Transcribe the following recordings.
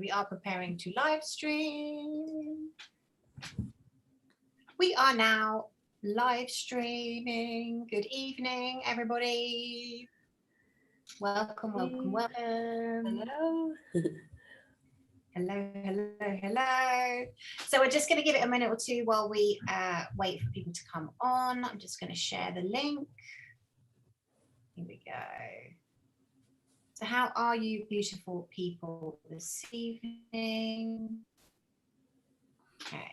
we are preparing to live stream. We are now live streaming. Good evening, everybody. Welcome, welcome, welcome. Hello. Hello, hello, hello. So we're just going to give it a minute or two while we wait for people to come on. I'm just going to share the link. Here we go. So how are you, beautiful people, this evening? Okay.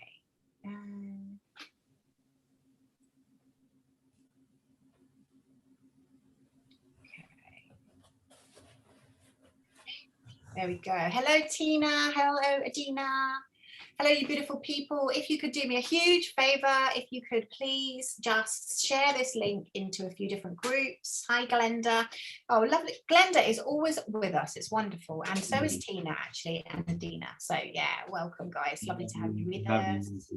There we go. Hello, Tina. Hello, Adina. Hello, you beautiful people. If you could do me a huge favor, if you could please just share this link into a few different groups. Hi, Glenda. Oh, lovely. Glenda is always with us. It's wonderful. And so is Tina, actually, and Adina. So, yeah, welcome, guys. Lovely to have you with us.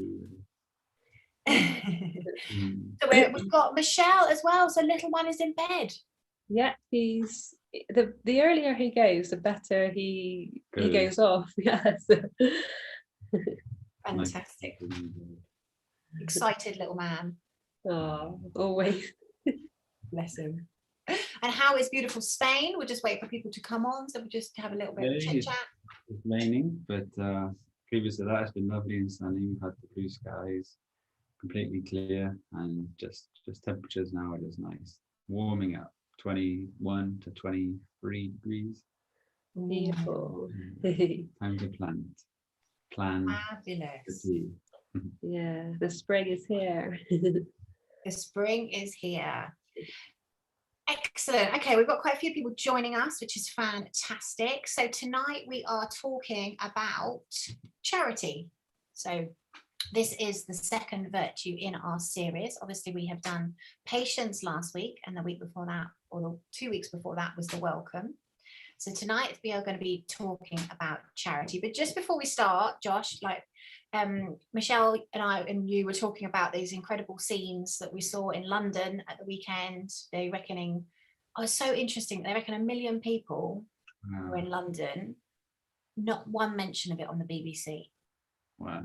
So we've got Michelle as well. So little one is in bed. Yeah, he's the earlier he goes, the better he goes off. Yes. Fantastic. Excited little man. Oh, always. Bless him. And how is beautiful Spain? We'll just wait for people to come on, so we'll just have a little bit of chit chat. It's raining, but previous to that, it's been lovely and sunny. We've had the blue skies, completely clear, and just temperatures now it is nice, warming up, 21 to 23 degrees. Beautiful. Time to plan. Fabulous. Yeah, the spring is here. The spring is here. Excellent. Okay, we've got quite a few people joining us, which is fantastic. So tonight we are talking about charity. So this is the second virtue in our series. Obviously, we have done patience last week, and the week before that, or the 2 weeks before that, was the welcome. So tonight we are going to be talking about charity. But just before we start, Josh, like Michelle and I and you were talking about these incredible scenes that we saw in London at the weekend. They're reckoning, oh, it's so interesting. They reckon 1 million people were in London. Not one mention of it on the BBC. Wow.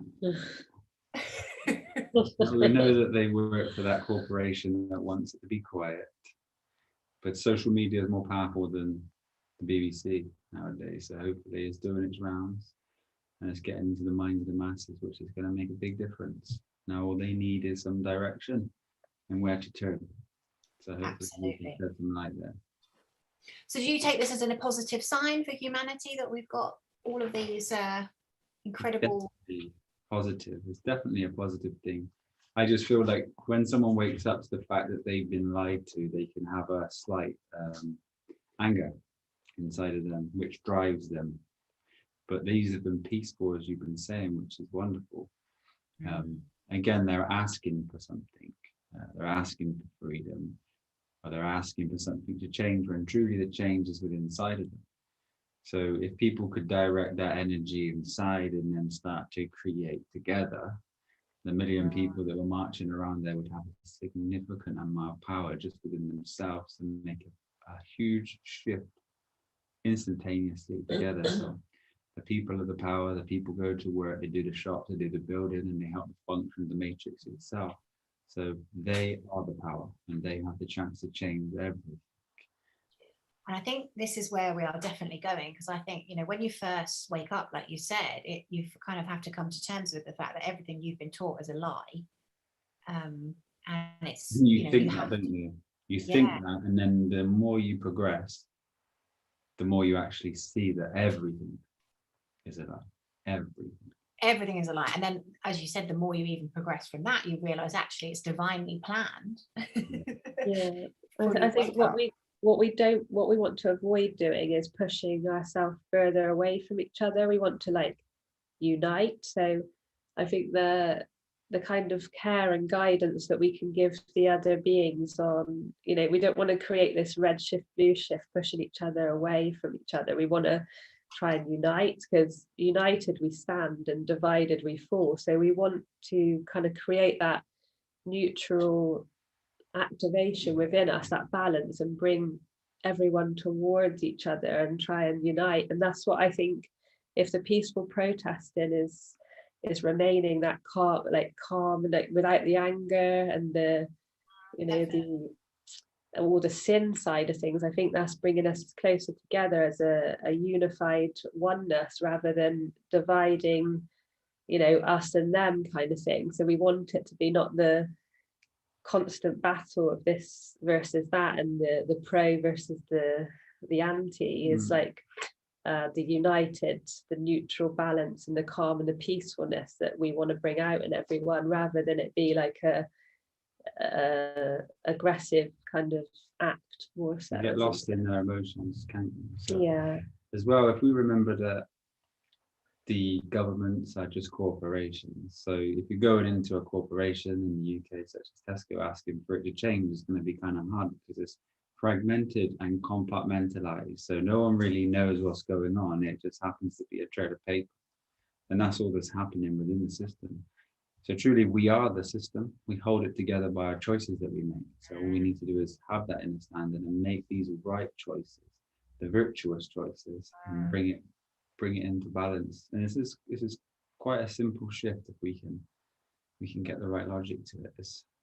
So we know that they work for that corporation that wants it to be quiet. But social media is more powerful than the BBC nowadays. So hopefully it's doing its rounds and it's getting into the minds of the masses, which is going to make a big difference. Now all they need is some direction and where to turn. So hopefully we can shed some light there. So do you take this as a positive sign for humanity that we've got all of these incredible... Positive. It's definitely a positive thing. I just feel like when someone wakes up to the fact that they've been lied to, they can have a slight anger inside of them, which drives them. But these have been peaceful, as you've been saying, which is wonderful. Again, they're asking for something. They're asking for freedom, or they're asking for something to change, when truly the change is within inside of them. So if people could direct that energy inside and then start to create together, the 1 million people that were marching around there would have a significant amount of power just within themselves and make a huge shift instantaneously together. So the people are the power, the people go to work, they do the shop, they do the building, and they help the function of the matrix itself. So they are the power, and they have the chance to change everything. And I think this is where we are definitely going, because I think, you know, when you first wake up, like you said, you kind of have to come to terms with the fact that everything you've been taught is a lie. And it's... You think that, don't you? You think that, and then the more you progress, the more you actually see that everything is a lie. Everything is a lie. And then, as you said, the more you even progress from that, you realize actually it's divinely planned. Yeah. I think what we want to avoid doing is pushing ourselves further away from each other. We want to like unite. So I think the kind of care and guidance that we can give the other beings on, you know, we don't want to create this red shift, blue shift, pushing each other away from each other. We want to try and unite, because united we stand and divided we fall. So we want to kind of create that neutral activation within us, that balance, and bring everyone towards each other and try and unite. And that's what I think if the peaceful protesting is remaining that calm and like without the anger and the, you know, the all the sin side of things, I think that's bringing us closer together as a unified oneness rather than dividing, you know, us and them kind of thing. So we want it to be not the constant battle of this versus that and the pro versus the anti. Is like the united, the neutral balance and the calm and the peacefulness that we want to bring out in everyone, rather than it be like a aggressive kind of act more so. You get lost in their emotions, can't you? So, yeah. As well, if we remember that the governments are just corporations. So if you're going into a corporation in the UK, such as Tesco, asking for it to change, it's going to be kind of hard because it's fragmented and compartmentalized. So no one really knows what's going on. It just happens to be a trail of paper. And that's all that's happening within the system. So truly, we are the system. We hold it together by our choices that we make. So all we need to do is have that understanding and make these right choices, the virtuous choices, and bring it into balance. And this is quite a simple shift if we can get the right logic to it.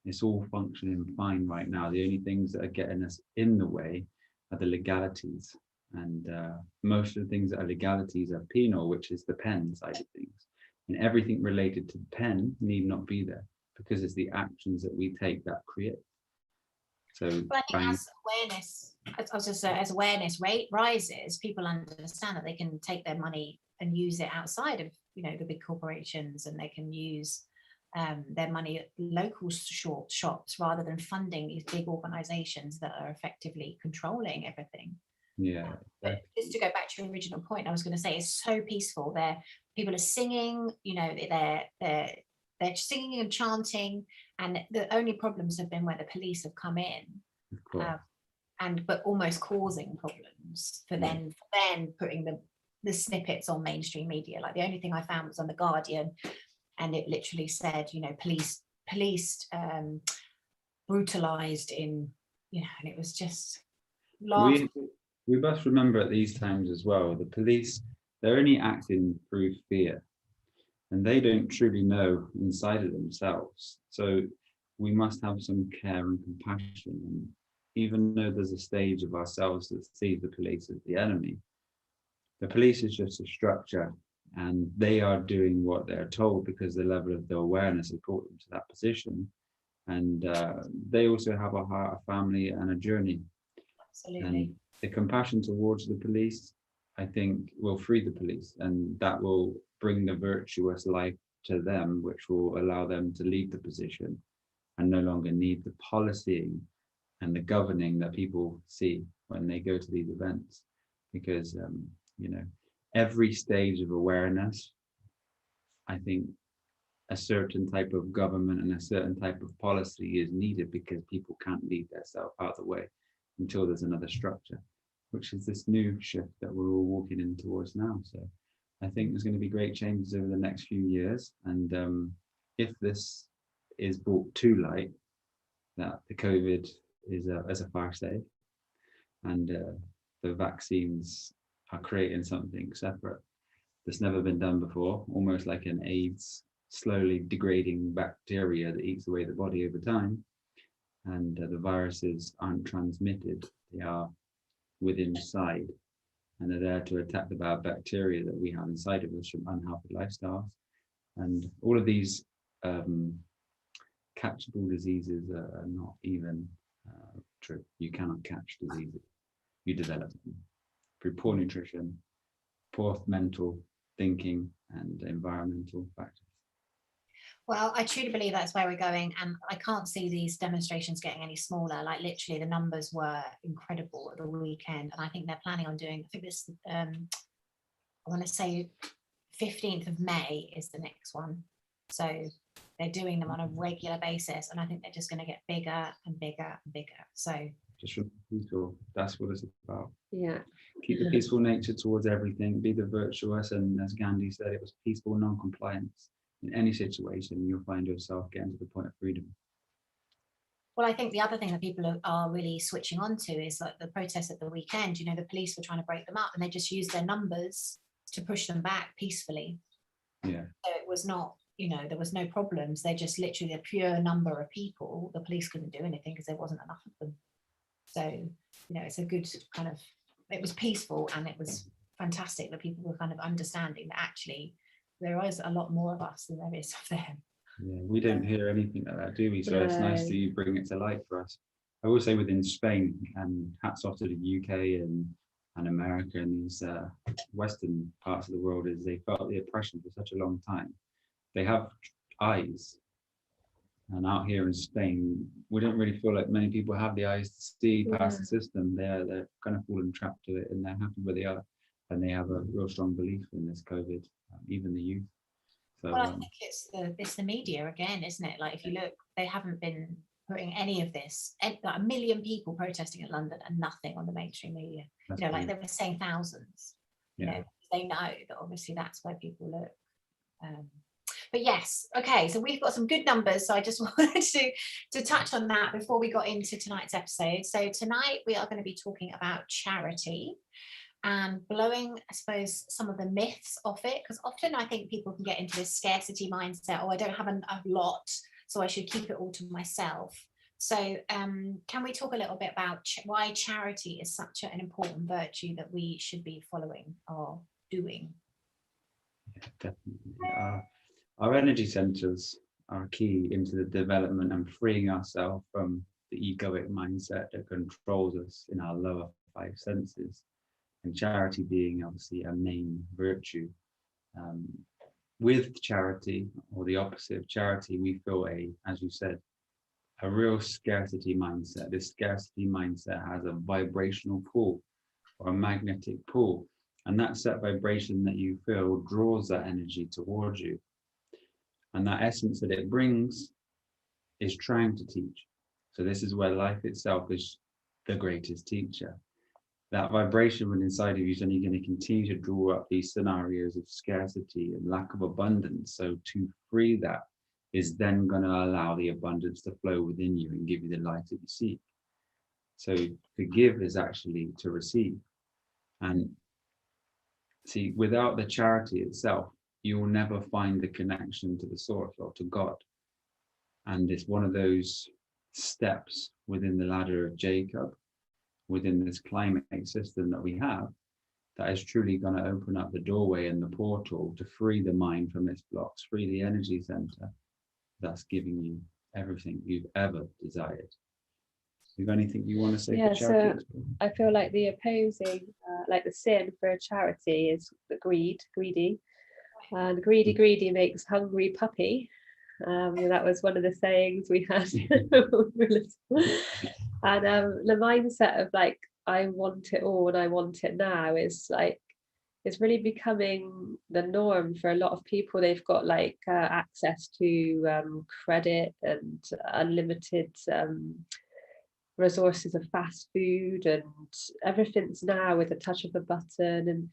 It's all functioning fine right now. The only things that are getting us in the way are the legalities, and most of the things that are legalities are penal, which is the pen side of things. And everything related to the pen need not be there, because it's the actions that we take that create. So but I think as awareness, as awareness rate rises, people understand that they can take their money and use it outside of, you know, the big corporations, and they can use their money at local shops rather than funding these big organizations that are effectively controlling everything. yeah. But just to go back to your original point, I was going to say, it's so peaceful there. People are singing, you know, they're singing and chanting, and the only problems have been where the police have come in, but almost causing problems for then putting the snippets on mainstream media. Like the only thing I found was on the Guardian, and it literally said, you know, police brutalized in, you know, and it was just we must remember at these times as well, the police, they're only acting through fear, and they don't truly know inside of themselves. So we must have some care and compassion. And even though there's a stage of ourselves that sees the police as the enemy, the police is just a structure, and they are doing what they're told because the level of their awareness has brought them to that position. And they also have a heart, a family, and a journey. Absolutely. And the compassion towards the police, I think, will free the police, and that will bring the virtuous life to them, which will allow them to leave the position and no longer need the policying and the governing that people see when they go to these events. Because, you know, every stage of awareness, I think a certain type of government and a certain type of policy is needed, because people can't leave themselves out of the way until there's another structure, which is this new shift that we're all walking in towards now. So I think there's going to be great changes over the next few years. And if this is brought to light, that the COVID is a fire safe, and the vaccines are creating something separate that's never been done before, almost like an AIDS slowly degrading bacteria that eats away the body over time. And the viruses aren't transmitted, they are within inside, and they're there to attack the bad bacteria that we have inside of us from unhealthy lifestyles. And all of these catchable diseases are not even true. You cannot catch diseases, you develop them through poor nutrition, poor mental thinking, and environmental factors. Well, I truly believe that's where we're going, and I can't see these demonstrations getting any smaller. Like literally, the numbers were incredible at the weekend, and I think they're planning on doing. I think this, I want to say, 15th of May is the next one. So they're doing them on a regular basis, and I think they're just going to get bigger and bigger and bigger. So just peaceful. That's what it's about. Yeah. Keep the peaceful nature towards everything. Be the virtuous, and as Gandhi said, it was peaceful non-compliance. In any situation, you'll find yourself getting to the point of freedom. Well, I think the other thing that people are really switching on to is like the protests at the weekend. You know, the police were trying to break them up, and they just used their numbers to push them back peacefully. Yeah. So it was not, you know, there was no problems. They just literally a pure number of people. The police couldn't do anything because there wasn't enough of them. So, you know, it's a good kind of, it was peaceful, and it was fantastic that people were kind of understanding that actually there is a lot more of us than there is of them. Yeah, we don't hear anything like that, do we? So it's nice No. that you bring it to light for us. I will say within Spain, and hats off to the UK and America and these Western parts of the world, is they felt the oppression for such a long time. They have eyes. And out here in Spain, we don't really feel like many people have the eyes to see past the system. They're kind of falling trapped to it, and they're happy where they are. And they have a real strong belief in this COVID, even the youth. So, well, I think it's the media again, isn't it? Like if you look, they haven't been putting any of this, like 1 million people protesting in London and nothing on the mainstream media. You know, like they were saying thousands. You know, they know that obviously that's where people look. But yes, okay, so we've got some good numbers. So I just wanted to touch on that before we got into tonight's episode. So tonight we are going to be talking about charity and blowing, I suppose, some of the myths off it, because often I think people can get into this scarcity mindset. Oh, I don't have a lot, so I should keep it all to myself. So can we talk a little bit about why charity is such an important virtue that we should be following or doing? Yeah, definitely. Our energy centers are key into the development and freeing ourselves from the egoic mindset that controls us in our lower 5 senses. And charity being obviously a main virtue. With charity, or the opposite of charity, we feel as you said, a real scarcity mindset. This scarcity mindset has a vibrational pull or a magnetic pull. And that set vibration that you feel draws that energy towards you. And that essence that it brings is trying to teach. So this is where life itself is the greatest teacher. That vibration within inside of you is only going to continue to draw up these scenarios of scarcity and lack of abundance. So to free that is then going to allow the abundance to flow within you and give you the light that you seek. So to give is actually to receive. And see, without the charity itself, you will never find the connection to the source or to God. And it's one of those steps within the ladder of Jacob, within this climate system that we have, that is truly going to open up the doorway and the portal to free the mind from its blocks, free the energy center that's giving you everything you've ever desired. You got anything you want to say for charity? So I feel like the opposing, like the sin for a charity is the greedy. And greedy makes hungry puppy. That was one of the sayings we had. And the mindset of like, I want it all and I want it now is like, it's really becoming the norm for a lot of people. They've got like access to credit and unlimited resources of fast food, and everything's now with a touch of a button,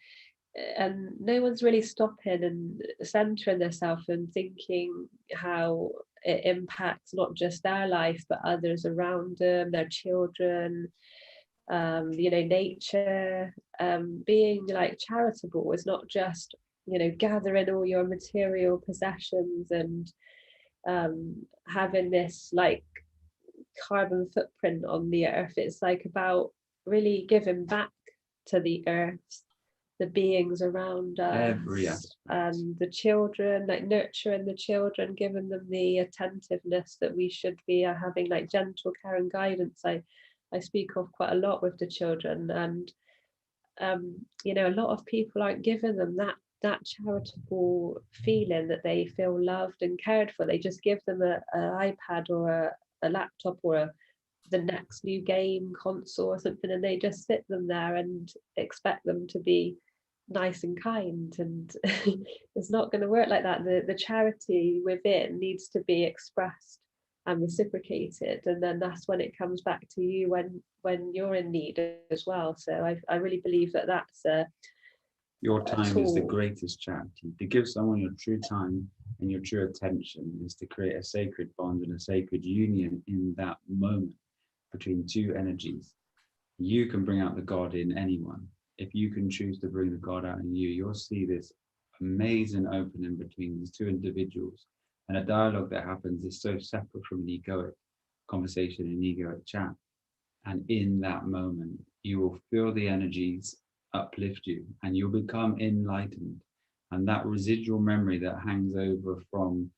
and no one's really stopping and centering themselves and thinking how it impacts not just their life but others around them, their children, nature. Being like charitable is not just gathering all your material possessions and having this like carbon footprint on the earth. It's like about really giving back to the earth, the beings around us, and the children, like nurturing the children, giving them the attentiveness that we should be having, like gentle care and guidance. I speak of quite a lot with the children, and a lot of people aren't giving them that charitable feeling that they feel loved and cared for. They just give them an iPad or a laptop or the next new game console or something, and they just sit them there and expect them to be nice and kind, and it's not going to work like that. The charity within needs to be expressed and reciprocated, and then that's when it comes back to you when you're in need as well. So I really believe that that's your time is the greatest charity. To give someone your true time and your true attention is to create a sacred bond and a sacred union in that moment between two energies. You can bring out the God in anyone. if you can choose to bring the God out in you, you'll see this amazing opening between these two individuals, and a dialogue that happens is so separate from an egoic conversation, an egoic chat. And in that moment, you will feel the energies uplift you, and you'll become enlightened. And that residual memory that hangs over from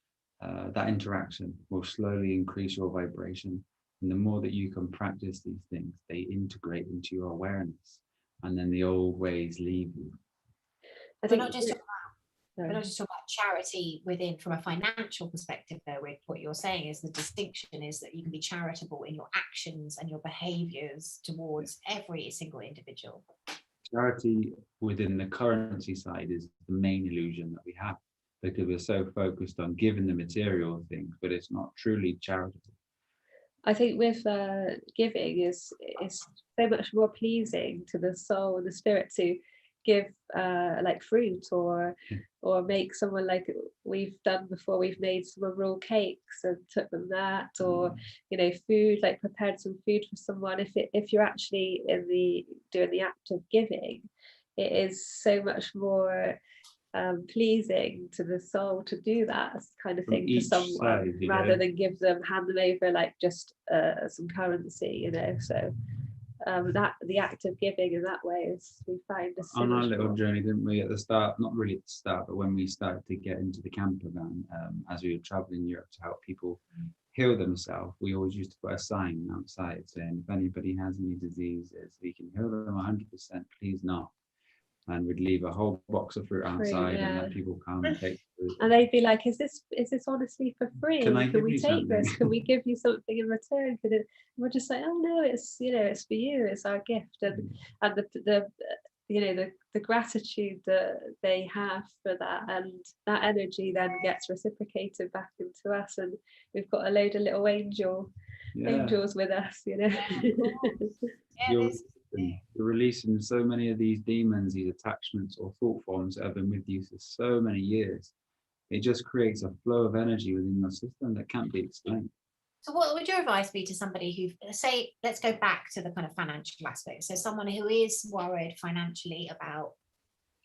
that interaction will slowly increase your vibration. And the more that you can practice these things, they integrate into your awareness, and then the old ways leave you. I We're think not just talking about, we're not just talking about charity within from a financial perspective, though. What you're saying is the distinction is that you can be charitable in your actions and your behaviors towards every single individual. Charity within the currency side is the main illusion that we have, because we're so focused on giving the material things, but it's not truly charitable. I think with giving is so much more pleasing to the soul and the spirit to give like fruit or make someone, like we've done before, we've made someone raw cakes and took them that, or you know, food, like prepared some food for someone. If you're actually doing the act of giving, it is so much more pleasing to the soul to do that kind of thing for someone side, rather than hand them over like just some currency, you know. So that the act of giving in that way is, we find, is so on our much little more. journey, didn't we, at the start, not really at the start, but when we started to get into the camper van, as we were traveling Europe to help people heal themselves, we always used to put a sign outside saying, if anybody has any diseases, we can heal them 100%, please not. And we'd leave a whole box of fruit outside and let people come and take fruit. And they'd be like, is this honestly for free? Can we take this? Can we give you something in return? And we're just like, oh no, it's, you know, it's for you, it's our gift. And the you know, the gratitude that they have for that, and that energy then gets reciprocated back into us, and we've got a load of little angels with us, you know. You're releasing so many of these demons, these attachments or thought forms that have been with you for so many years. It just creates a flow of energy within your system that can't be explained. So what would your advice be to somebody who, say, let's go back to the kind of financial aspect. So someone who is worried financially about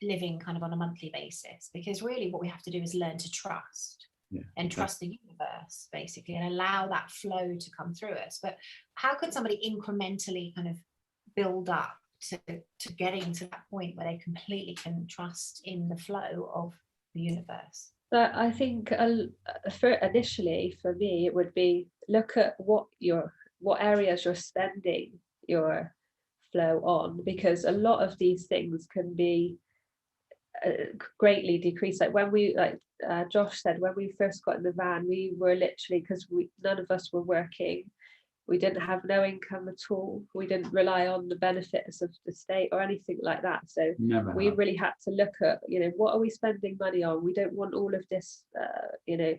living kind of on a monthly basis, because really what we have to do is learn to trust and trust the universe, basically, and allow that flow to come through us. But how can somebody incrementally kind of build up to getting to that point where they completely can trust in the flow of the universe? But I think initially for me it would be, look at what areas you're spending your flow on, because a lot of these things can be greatly decreased. Like when we, like Josh said, when we first got in the van, we were literally, because none of us were working, we didn't have no income at all, we didn't rely on the benefits of the state or anything like that. So we really had to look at, you know, what are we spending money on? We don't want all of this you know,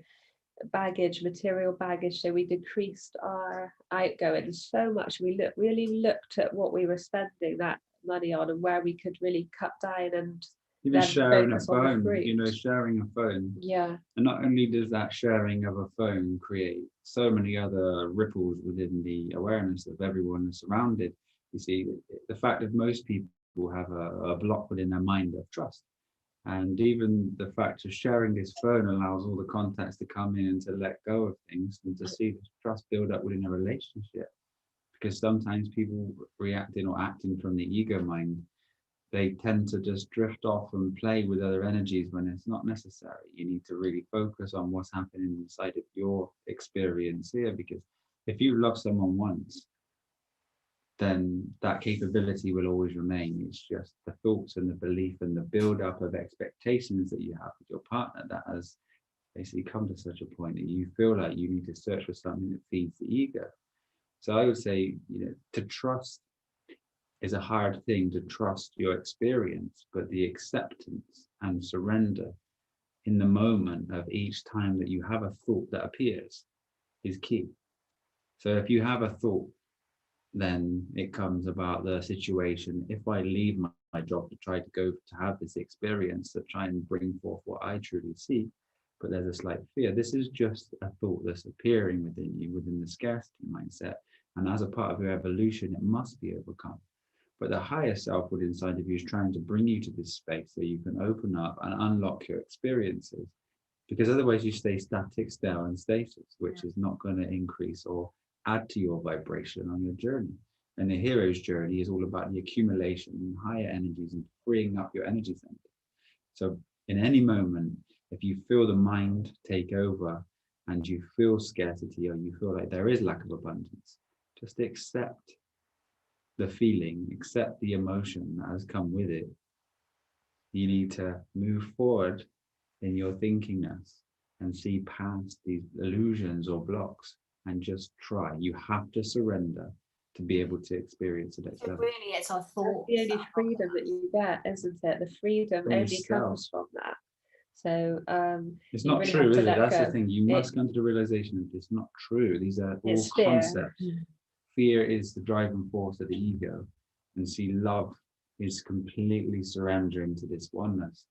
material baggage. So we decreased our outgoings so much. We really looked at what we were spending that money on and where we could really cut down, and even sharing a phone, you know, sharing a phone. Yeah. And not only does that sharing of a phone create so many other ripples within the awareness of everyone surrounded. You see, the fact that most people have a block within their mind of trust. And even the fact of sharing this phone allows all the contacts to come in and to let go of things and to see the trust build up within a relationship. Because sometimes people reacting or acting from the ego mind, they tend to just drift off and play with other energies when it's not necessary. You need to really focus on what's happening inside of your experience here, because if you love someone once, then that capability will always remain. It's just the thoughts and the belief and the build-up of expectations that you have with your partner that has basically come to such a point that you feel like you need to search for something that feeds the ego. So I would say, you know, to trust is a hard thing, to trust your experience, but the acceptance and surrender in the moment of each time that you have a thought that appears is key. So if you have a thought, then it comes about the situation. If I leave my job to try to go to have this experience, to try and bring forth what I truly see, but there's a slight fear. This is just a thought that's appearing within you, within the scarcity mindset. And as a part of your evolution, it must be overcome. But the higher selfhood inside of you is trying to bring you to this space so you can open up and unlock your experiences. Because otherwise you stay static, stale, and status, which is not going to increase or add to your vibration on your journey. And the hero's journey is all about the accumulation in higher energies and freeing up your energy center. So in any moment, if you feel the mind take over and you feel scarcity or you feel like there is lack of abundance, just accept the feeling, accept the emotion that has come with it. You need to move forward in your thinkingness and see past these illusions or blocks and just try. You have to surrender to be able to experience it. So really, it's our thoughts. The only freedom that you get, isn't it? The freedom From only yourself. comes from that. So it's you not really true, have is to it? let That's go. the thing. You must come to the realization that it's not true. These are all It's fear. concepts. Fear is the driving force of the ego. And see, love is completely surrendering to this oneness.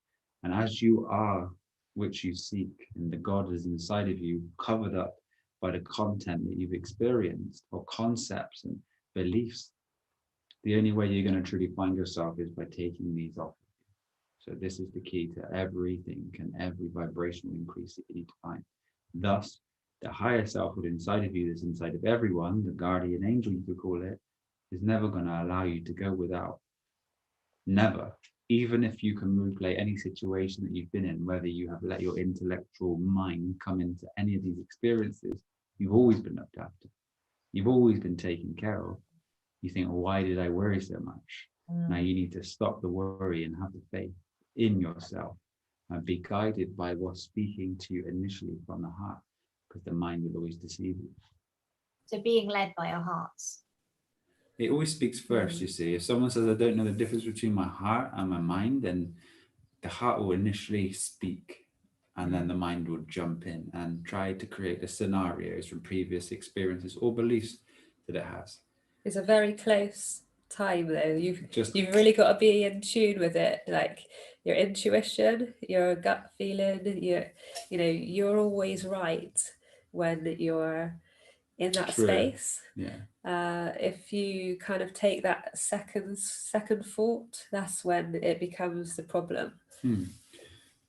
And as you are, which you seek, and the God is inside of you, covered up by the content that you've experienced, or concepts and beliefs, the only way you're going to truly find yourself is by taking these off. So this is the key to everything and every vibrational increase that you need to find. Thus, the higher selfhood inside of you, that's inside of everyone, the guardian angel you could call it, is never going to allow you to go without. Never. Even if you can replay any situation that you've been in, whether you have let your intellectual mind come into any of these experiences, you've always been looked after. You've always been taken care of. You think, well, why did I worry so much? Now you need to stop the worry and have the faith in yourself and be guided by what's speaking to you initially from the heart, because the mind will always deceive you. So being led by our hearts. It always speaks first, you see. If someone says, I don't know the difference between my heart and my mind, then the heart will initially speak, and then the mind will jump in and try to create the scenarios from previous experiences or beliefs that it has. It's a very close time though. You've really got to be in tune with it, like your intuition, your gut feeling. You're always right when you're in that space. If you kind of take that second thought, that's when it becomes the problem.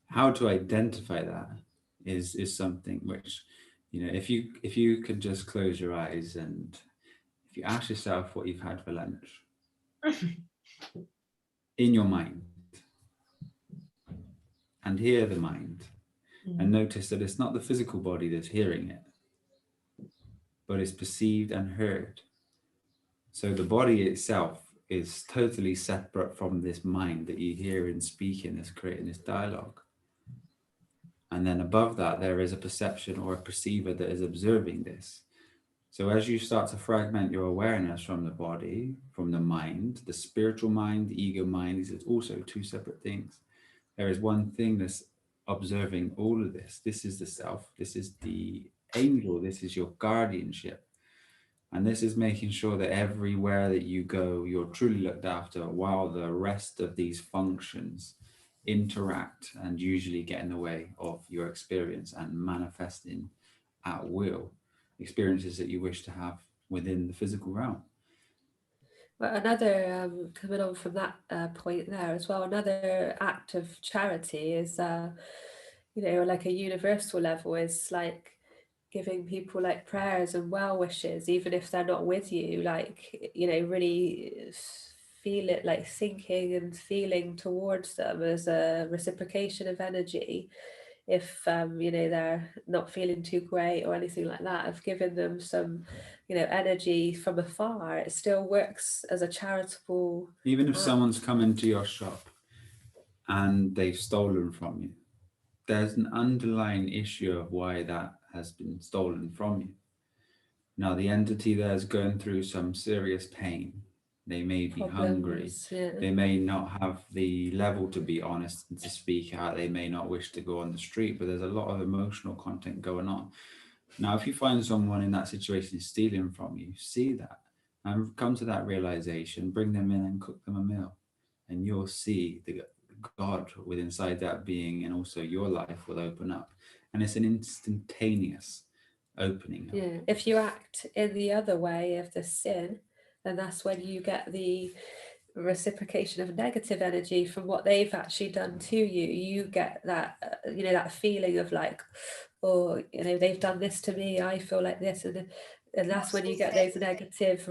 How to identify that is something which, if you could just close your eyes and if you ask yourself what you've had for lunch in your mind, and hear the mind, and notice that it's not the physical body that's hearing it, but it's perceived and heard. So the body itself is totally separate from this mind that you hear and speak in, that's creating this dialogue. And then above that, there is a perception or a perceiver that is observing this. So as you start to fragment your awareness from the body, from the mind, the spiritual mind, the ego mind, these are also two separate things. There is one thing that's observing all of this. This is the self. This is the angel. This is your guardianship. And this is making sure that everywhere that you go, you're truly looked after, while the rest of these functions interact and usually get in the way of your experience and manifesting at will experiences that you wish to have within the physical realm. But another, coming on from that point there as well, another act of charity is, like a universal level, is like giving people like prayers and well wishes, even if they're not with you, like, really feel it, like thinking and feeling towards them as a reciprocation of energy. If they're not feeling too great or anything like that, of giving them some energy from afar, it still works as a charitable even if act. Someone's come into your shop and they've stolen from you, there's an underlying issue of why that has been stolen from you. Now the entity there is going through some serious pain. They may be hungry. They may not have the level to be honest and to speak out. They may not wish to go on the street, but there's a lot of emotional content going on. Now, if you find someone in that situation stealing from you, see that and come to that realization, bring them in and cook them a meal, and you'll see the God within inside that being, and also your life will open up. And it's an instantaneous opening. If you act in the other way of the sin, then that's when you get the reciprocation of negative energy from what they've actually done to you, you get that that feeling of like, oh, they've done this to me, I feel like this, and that's when you get those negative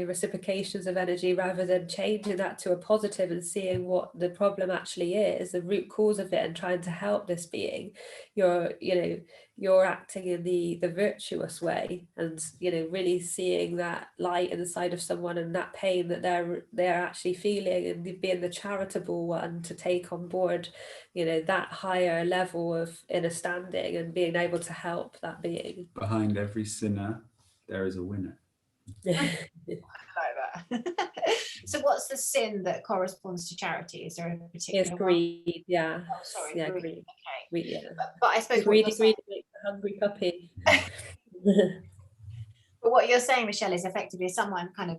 reciprocations of energy, rather than changing that to a positive and seeing what the problem actually is, the root cause of it, and trying to help this being. You're acting in the virtuous way, and really seeing that light inside of someone and that pain that they're actually feeling, and being the charitable one to take on board that higher level of understanding and being able to help that being. Behind every sinner there is a winner. I like that. So what's the sin that corresponds to charity? Is there a particular It's greed, yeah. Oh, sorry, Yeah, greed. greed. Okay. Greed, yeah. But I suppose Greedy makes a hungry puppy. but what you're saying, Michelle, is effectively someone kind of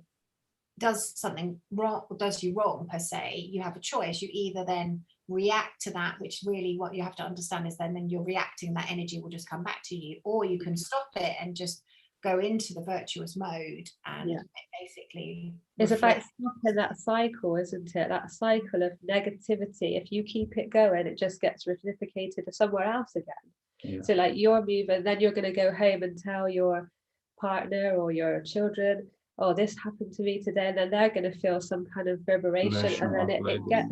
does something wrong, or does you wrong per se, you have a choice. You either then react to that, which really what you have to understand is then you're reacting, that energy will just come back to you, or you can stop it and just go into the virtuous mode and basically it's about stopping that cycle, isn't it? That cycle of negativity. If you keep it going, it just gets reciprocated somewhere else again. So like you're moving, then you're going to go home and tell your partner or your children, oh, this happened to me today, and then they're going to feel some kind of vibration, and then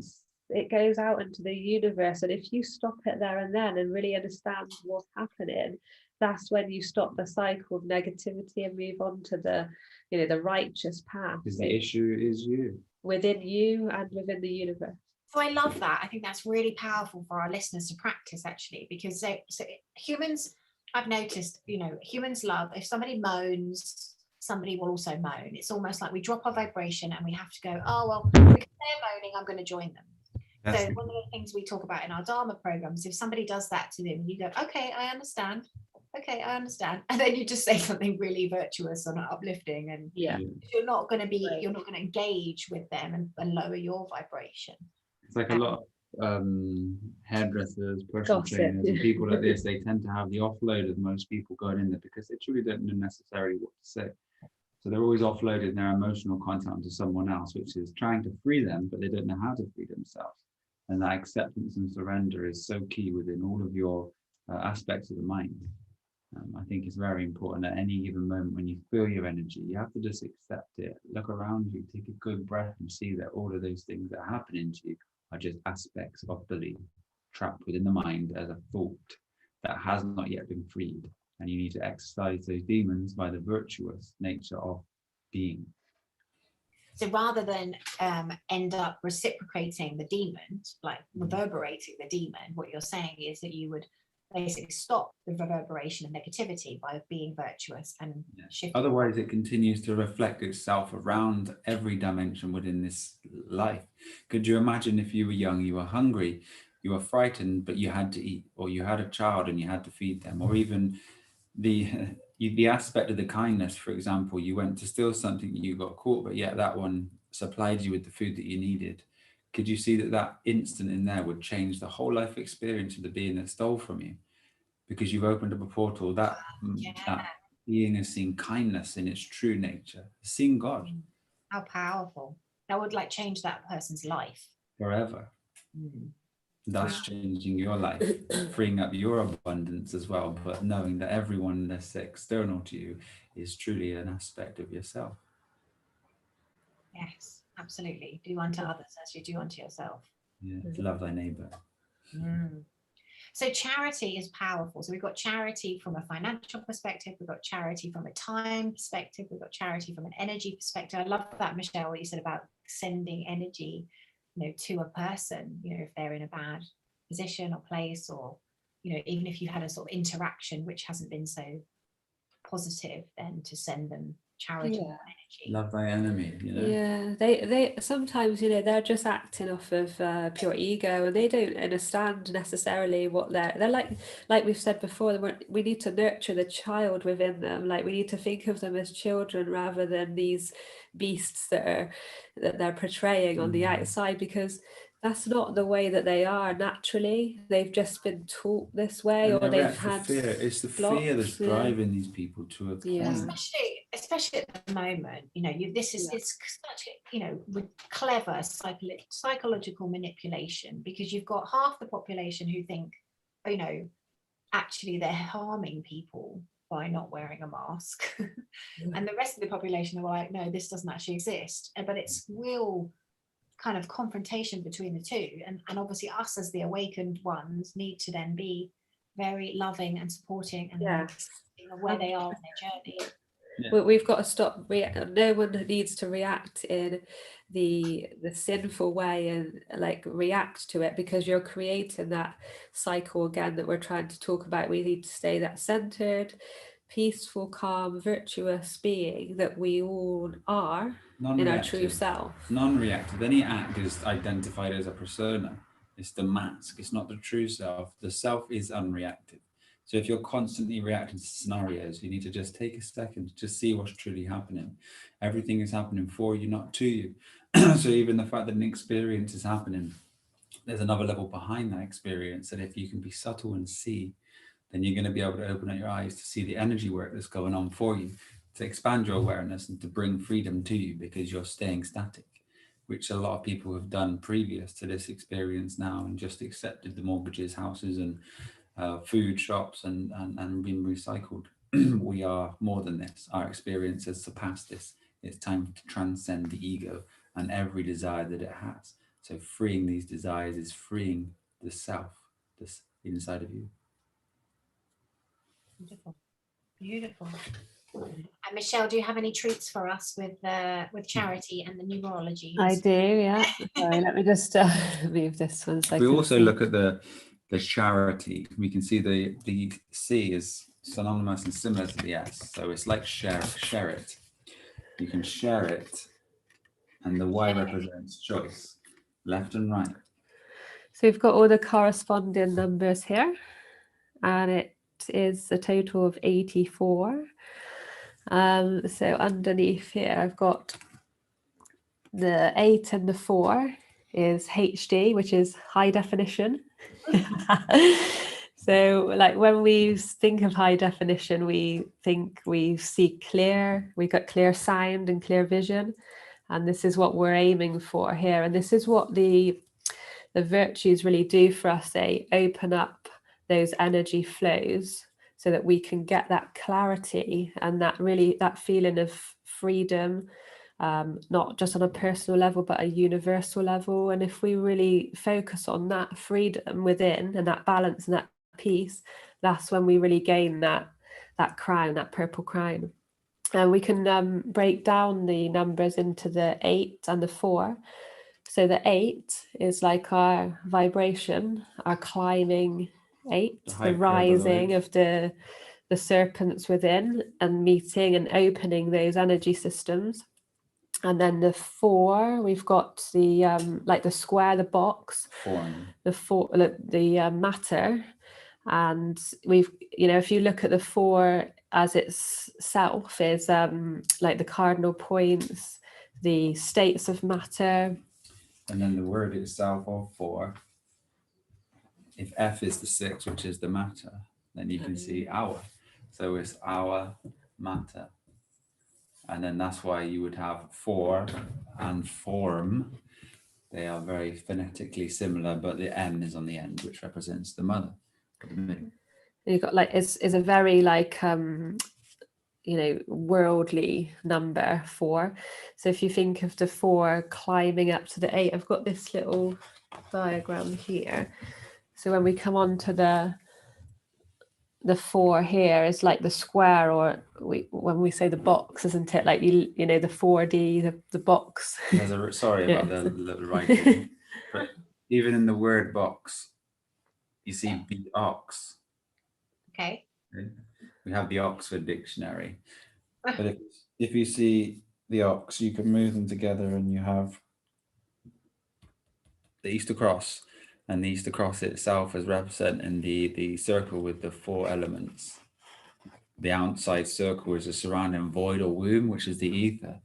it goes out into the universe. And if you stop it there and then and really understand what's happening, that's when you stop the cycle of negativity and move on to the the righteous path. Because the issue is you, within you and within the universe. So I love that. I think that's really powerful for our listeners to practice, actually, because so humans, I've noticed, humans love, if somebody moans, somebody will also moan. It's almost like we drop our vibration and we have to go, oh, well, because they're moaning, I'm going to join them. So one of the things we talk about in our Dharma programs, if somebody does that to them, you go, okay, I understand. And then you just say something really virtuous and uplifting, and you're not going to engage with them and lower your vibration. It's like a lot of hairdressers, personal trainers, and people like this, they tend to have the offload of most people going in there because they truly don't know necessarily what to say. So they're always offloading their emotional content onto someone else, which is trying to free them, but they don't know how to free themselves. And that acceptance and surrender is so key within all of your aspects of the mind. I think it's very important at any given moment when you feel your energy, you have to just accept it, look around you, take a good breath, and see that all of those things that are happening to you are just aspects of belief trapped within the mind as a thought that has not yet been freed. And you need to exercise those demons by the virtuous nature of being. So rather than end up reciprocating the demon, like reverberating the demon, what you're saying is that you would basically stop the reverberation of negativity by being virtuous and shifting. Otherwise, it continues to reflect itself around every dimension within this life. Could you imagine if you were young, you were hungry, you were frightened, but you had to eat, or you had a child and you had to feed them, or even the aspect of the kindness, for example, you went to steal something, you got caught, but yet that one supplied you with the food that you needed. Could you see that instant in there would change the whole life experience of the being that stole from you? Because you've opened up a portal, that being has seen kindness in its true nature, seen God. How powerful. That would change that person's life. Forever. Thus changing your life, freeing up your abundance as well, but knowing that everyone that's external to you is truly an aspect of yourself. Yes, absolutely. Do unto others as you do unto yourself. Yeah, love thy neighbor. So charity is powerful. So we've got charity from a financial perspective, we've got charity from a time perspective, we've got charity from an energy perspective. I love that, Michelle, what you said about sending energy, to a person, if they're in a bad position or place, or, even if you've had a sort of interaction which hasn't been so positive, then to send them charitable energy. Love thy enemy, they sometimes they're just acting off of pure ego, and they don't understand necessarily what they're like we've said before. We need to nurture the child within them. We need to think of them as children rather than these beasts that they're portraying on the outside, because that's not the way that they are naturally. They've just been taught this way, or they've had fear. It's the fear that's driving these people to a point. Especially especially at the moment, you know, this is it's such, you know, with clever psychological manipulation, because you've got half the population who think, you know, actually they're harming people by not wearing a mask, and the rest of the population are like, no, this doesn't actually exist. But it's real kind of confrontation between the two, and obviously us as the awakened ones need to then be very loving and supporting and accepting of where they are in their journey. We've got to stop. No one needs to react in the sinful way and like react to it, because you're creating that cycle again that we're trying to talk about. We need to stay that centered, peaceful, calm, virtuous being that we all are in our true self. Non-reactive. Any act is identified as a persona. It's the mask. It's not the true self. The self is unreactive. So if you're constantly reacting to scenarios, you need to just take a second to see what's truly happening. Everything is happening for you, not to you. So even the fact that an experience is happening, there's another level behind that experience, that if you can be subtle and see, then you're going to be able to open up your eyes to see the energy work that's going on for you, to expand your awareness and to bring freedom to you, because you're staying static, which a lot of people have done previous to this experience now, and just accepted the mortgages, houses, and food shops, and been recycled. We are more than this. Our experience has surpassed this. It's time to transcend the ego and every desire that it has. So freeing these desires is freeing the self that's inside of you. Beautiful, beautiful. And Michelle, do you have any treats for us with charity and the numerology? I do, yeah. Sorry, let me just move this one. So we also look at the charity. We can see the C is synonymous and similar to the S, so it's like share it. You can share it, and the Y represents choice, left and right. So we've got all the corresponding numbers here, and it is a total of 84. So underneath here, I've got the 8 and the 4 is HD, which is high definition. So like when we think of high definition, we think we see clear, we got clear sound and clear vision. And this is what we're aiming for here. And this is what the virtues really do for us. They open up those energy flows so that we can get that clarity and that feeling of freedom, not just on a personal level, but a universal level. And if we really focus on that freedom within and that balance and that peace, that's when we really gain that crown, that purple crown. And we can break down the numbers into the 8 and the 4. So the 8 is like our vibration, our climbing 8, the rising of the serpents within, and meeting and opening those energy systems. And then the 4, we've got the like the square, the box, the matter. And we've, you know, if you look at the 4 as itself is like the cardinal points, the states of matter. And then the word itself of 4, if F is the 6, which is the matter, then you can see hour. So it's hour, matter. And then that's why you would have 4 and form. They are very phonetically similar, but the M is on the end, which represents the mother. You've got like it's a very like you know, worldly number 4. So if you think of the 4 climbing up to the 8, I've got this little diagram here. So when we come on to the 4 here is like the square, or when we say the box, isn't it? Like you know the 4D, the box. Sorry about the writing, but even in the word box, you see the ox. Okay. We have the Oxford Dictionary, but if you see the ox, you can move them together, and you have the Easter cross. And the Easter cross itself is representing the circle with the 4 elements. The outside circle is a surrounding void or womb, which is the ether.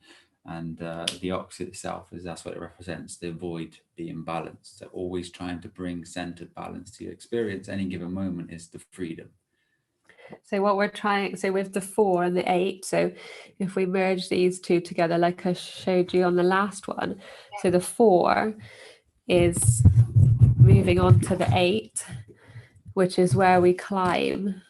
And the ox itself that's what it represents, the void being balanced. So always trying to bring centered balance to your experience. Any given moment is the freedom. So what we're trying, so with the 4 and the 8, so if we merge these two together, like I showed you on the last one, so the 4 is moving on to the 8, which is where we climb,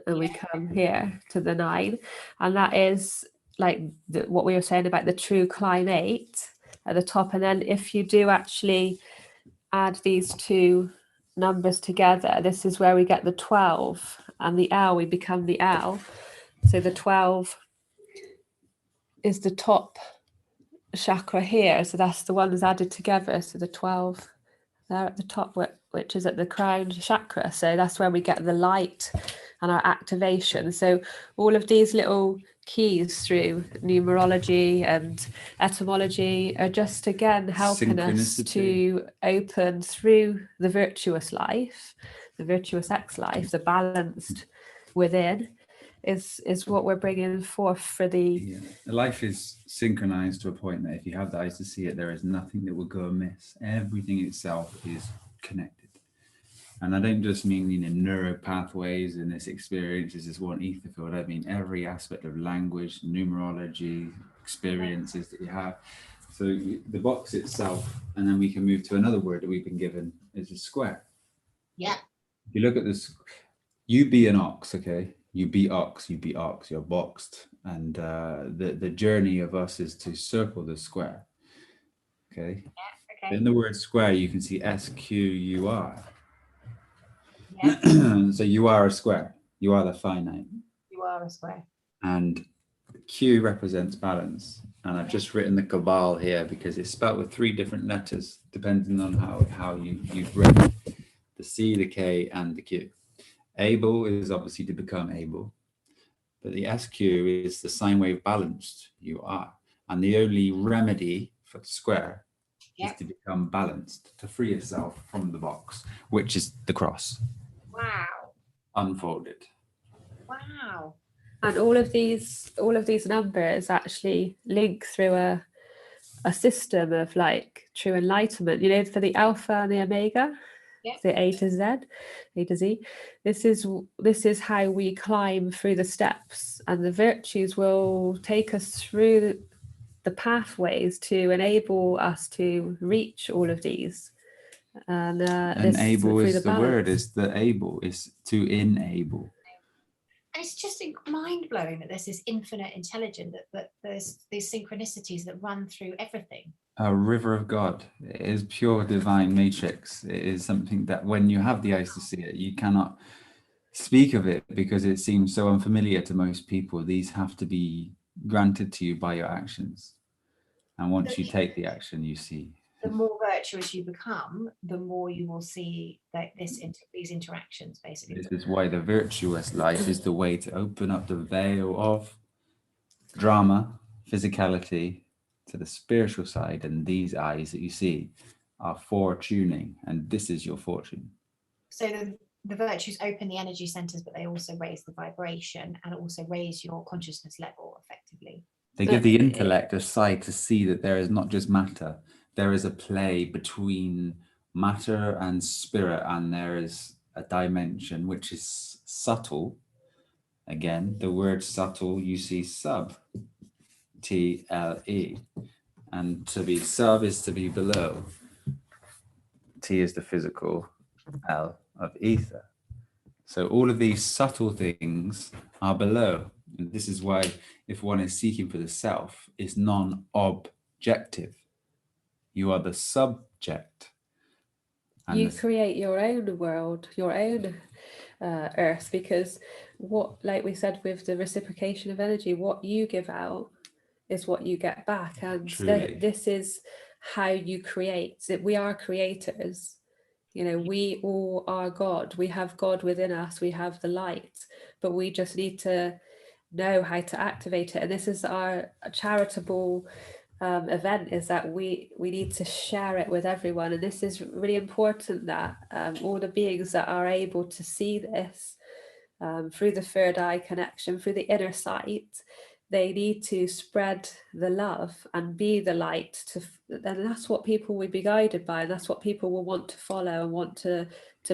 and we come here to the 9, and that is like what we were saying about the true climb 8 at the top. And then if you do actually add these two numbers together, this is where we get the 12 and the L, we become the L. So the 12 is the top chakra here, so that's the one that's added together. So the 12 there at the top, which is at the crown chakra, so that's where we get the light and our activation. So all of these little keys through numerology and etymology are just again helping us to open through the virtuous life, the virtuous X life, the balanced within is what we're bringing forth for the life is synchronized to a point that if you have the eyes to see it, there is nothing that will go amiss. Everything itself is connected. And I don't just mean neuro pathways and this experience is this one ether field. I mean every aspect of language, numerology, experiences that you have. So the box itself, and then we can move to another word that we've been given, is a square. Yeah. If you look at this, you be an ox, okay? You be ox, you're boxed. And the journey of us is to circle the square, okay? Yeah, okay. In the word square, you can see SQUR. Yeah. So you are a square, you are the finite. You are a square. And Q represents balance. And I've just written the cabal here because it's spelled with 3 different letters, depending on how you've written the C, the K, and the Q. Able is obviously to become able, but the SQ is the sine wave balanced you are. And the only remedy for the square is to become balanced, to free yourself from the box, which is the cross. Wow. Unfolded. Wow. And all of these numbers actually link through a system of like true enlightenment, for the alpha and the omega. The A to Z, A to Z. This is how we climb through the steps, and the virtues will take us through the pathways to enable us to reach all of these. And able is the word, is the able, is to enable. And it's just mind-blowing that there's this infinite intelligence, that there's these synchronicities that run through everything. A river of God. It is pure divine matrix. It is something that when you have the eyes to see it, you cannot speak of it because it seems so unfamiliar to most people. These have to be granted to you by your actions. And once you take the action, you see. The more virtuous you become, the more you will see that these interactions, basically. This is why the virtuous life is the way to open up the veil of drama, physicality, to the spiritual side, and these eyes that you see are for tuning, and this is your fortune. So the virtues open the energy centers, but they also raise the vibration and also raise your consciousness level effectively. They give the intellect a sight to see that there is not just matter, there is a play between matter and spirit, and there is a dimension which is subtle. Again, the word subtle, you see sub, TLE. And to be sub is to be below. T is the physical, L of ether. So all of these subtle things are below. And this is why if one is seeking for the self, it's non-objective. You are the subject. And you create your own world, your own earth, because what, like we said with the reciprocation of energy, what you give out is what you get back, and this is how you create. We are creators, we all are God. We have God within us, we have the light, but we just need to know how to activate it. And this is our charitable event, is that we need to share it with everyone. And this is really important, that all the beings that are able to see this through the third eye connection, through the inner sight, they need to spread the love and be the light and that's what people will be guided by, and that's what people will want to follow and want to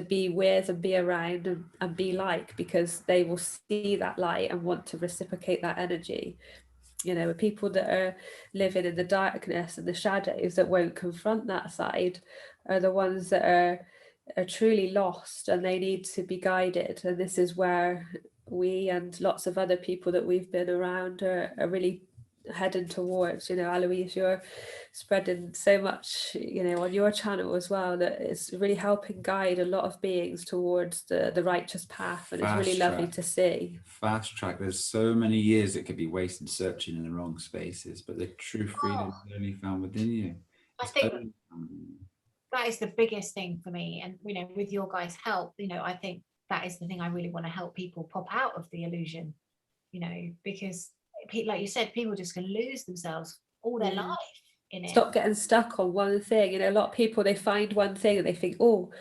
be with and be around and be like, because they will see that light and want to reciprocate that energy. You know, people that are living in the darkness and the shadows that won't confront that side are the ones that are truly lost, and they need to be guided. And this is where we and lots of other people that we've been around are really heading towards. You know, Aloise, you're spreading so much, you know, on your channel as well, that it's really helping guide a lot of beings towards the righteous path, and it's really lovely to see. Fast track. There's so many years that could be wasted searching in the wrong spaces, but the true freedom is only found within you. I think that is the biggest thing for me, and you know, with your guys' help, you know, I think that is the thing I really want to help people pop out of the illusion, you know, because like you said, people just can lose themselves all their life in it. Stop getting stuck on one thing. You know, a lot of people, they find one thing and they think, oh,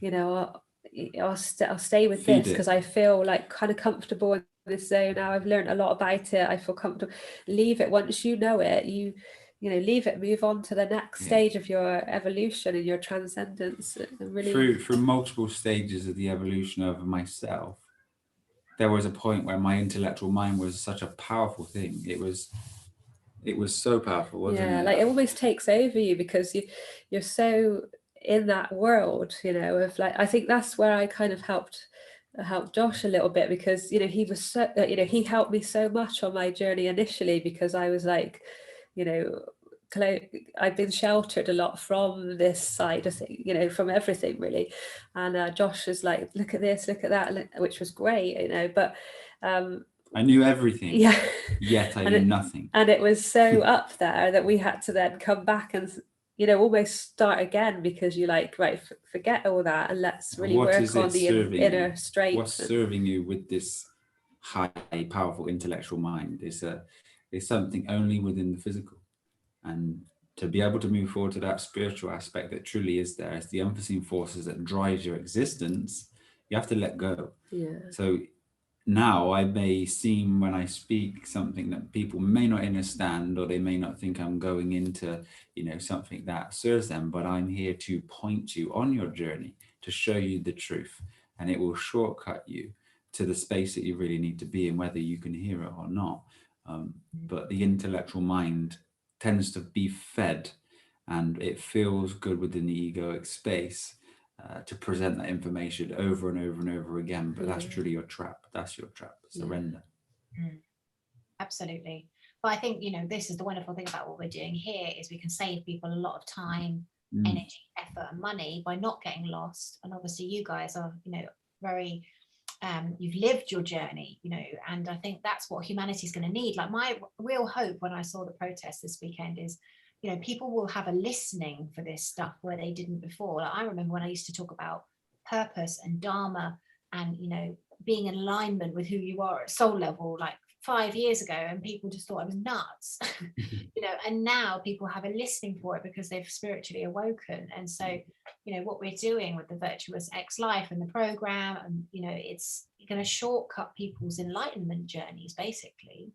you know, I'll stay with this because I feel like kind of comfortable in this zone now. I've learned a lot about it. I feel comfortable. Leave it. Once you know it, you know, leave it, move on to the next stage of your evolution and your transcendence. Really, through multiple stages of the evolution of myself, there was a point where my intellectual mind was such a powerful thing. It was so powerful, wasn't it? Like it almost takes over you because you're so in that world, you know, of like, I think that's where I kind of helped Josh a little bit, because, you know, he was so, you know, he helped me so much on my journey initially, because I was like, you know, I've been sheltered a lot from this side of things, you know, from everything really. And Josh was like, look at this, look at that, which was great, you know, but I knew everything, yet I knew nothing. And it was so up there that we had to then come back and, you know, almost start again, because you're like, right, forget all that and let's really work on the inner strength. What's serving you with this high, powerful intellectual mind is something only within the physical. And to be able to move forward to that spiritual aspect that truly is there, as the unforeseen forces that drives your existence, you have to let go. So now I may seem, when I speak, something that people may not understand, or they may not think I'm going into, you know, something that serves them, but I'm here to point you on your journey, to show you the truth, and it will shortcut you to the space that you really need to be in, whether you can hear it or not. But the intellectual mind tends to be fed, and it feels good within the egoic space to present that information over and over and over again, but that's truly your trap. That's your trap. Surrender. Absolutely. But I think, you know, this is the wonderful thing about what we're doing here, is we can save people a lot of time, energy, effort and money by not getting lost. And obviously you guys are, you know, very you've lived your journey, you know, and I think that's what humanity is going to need. Like my real hope when I saw the protest this weekend is, you know, people will have a listening for this stuff where they didn't before. Like I remember when I used to talk about purpose and Dharma and, you know, being in alignment with who you are at soul level, like 5 years ago, and people just thought I was nuts, you know, and now people have a listening for it because they've spiritually awoken. And so, you know, what we're doing with the Virtuous Life and the program, and, you know, it's going to shortcut people's enlightenment journeys, basically.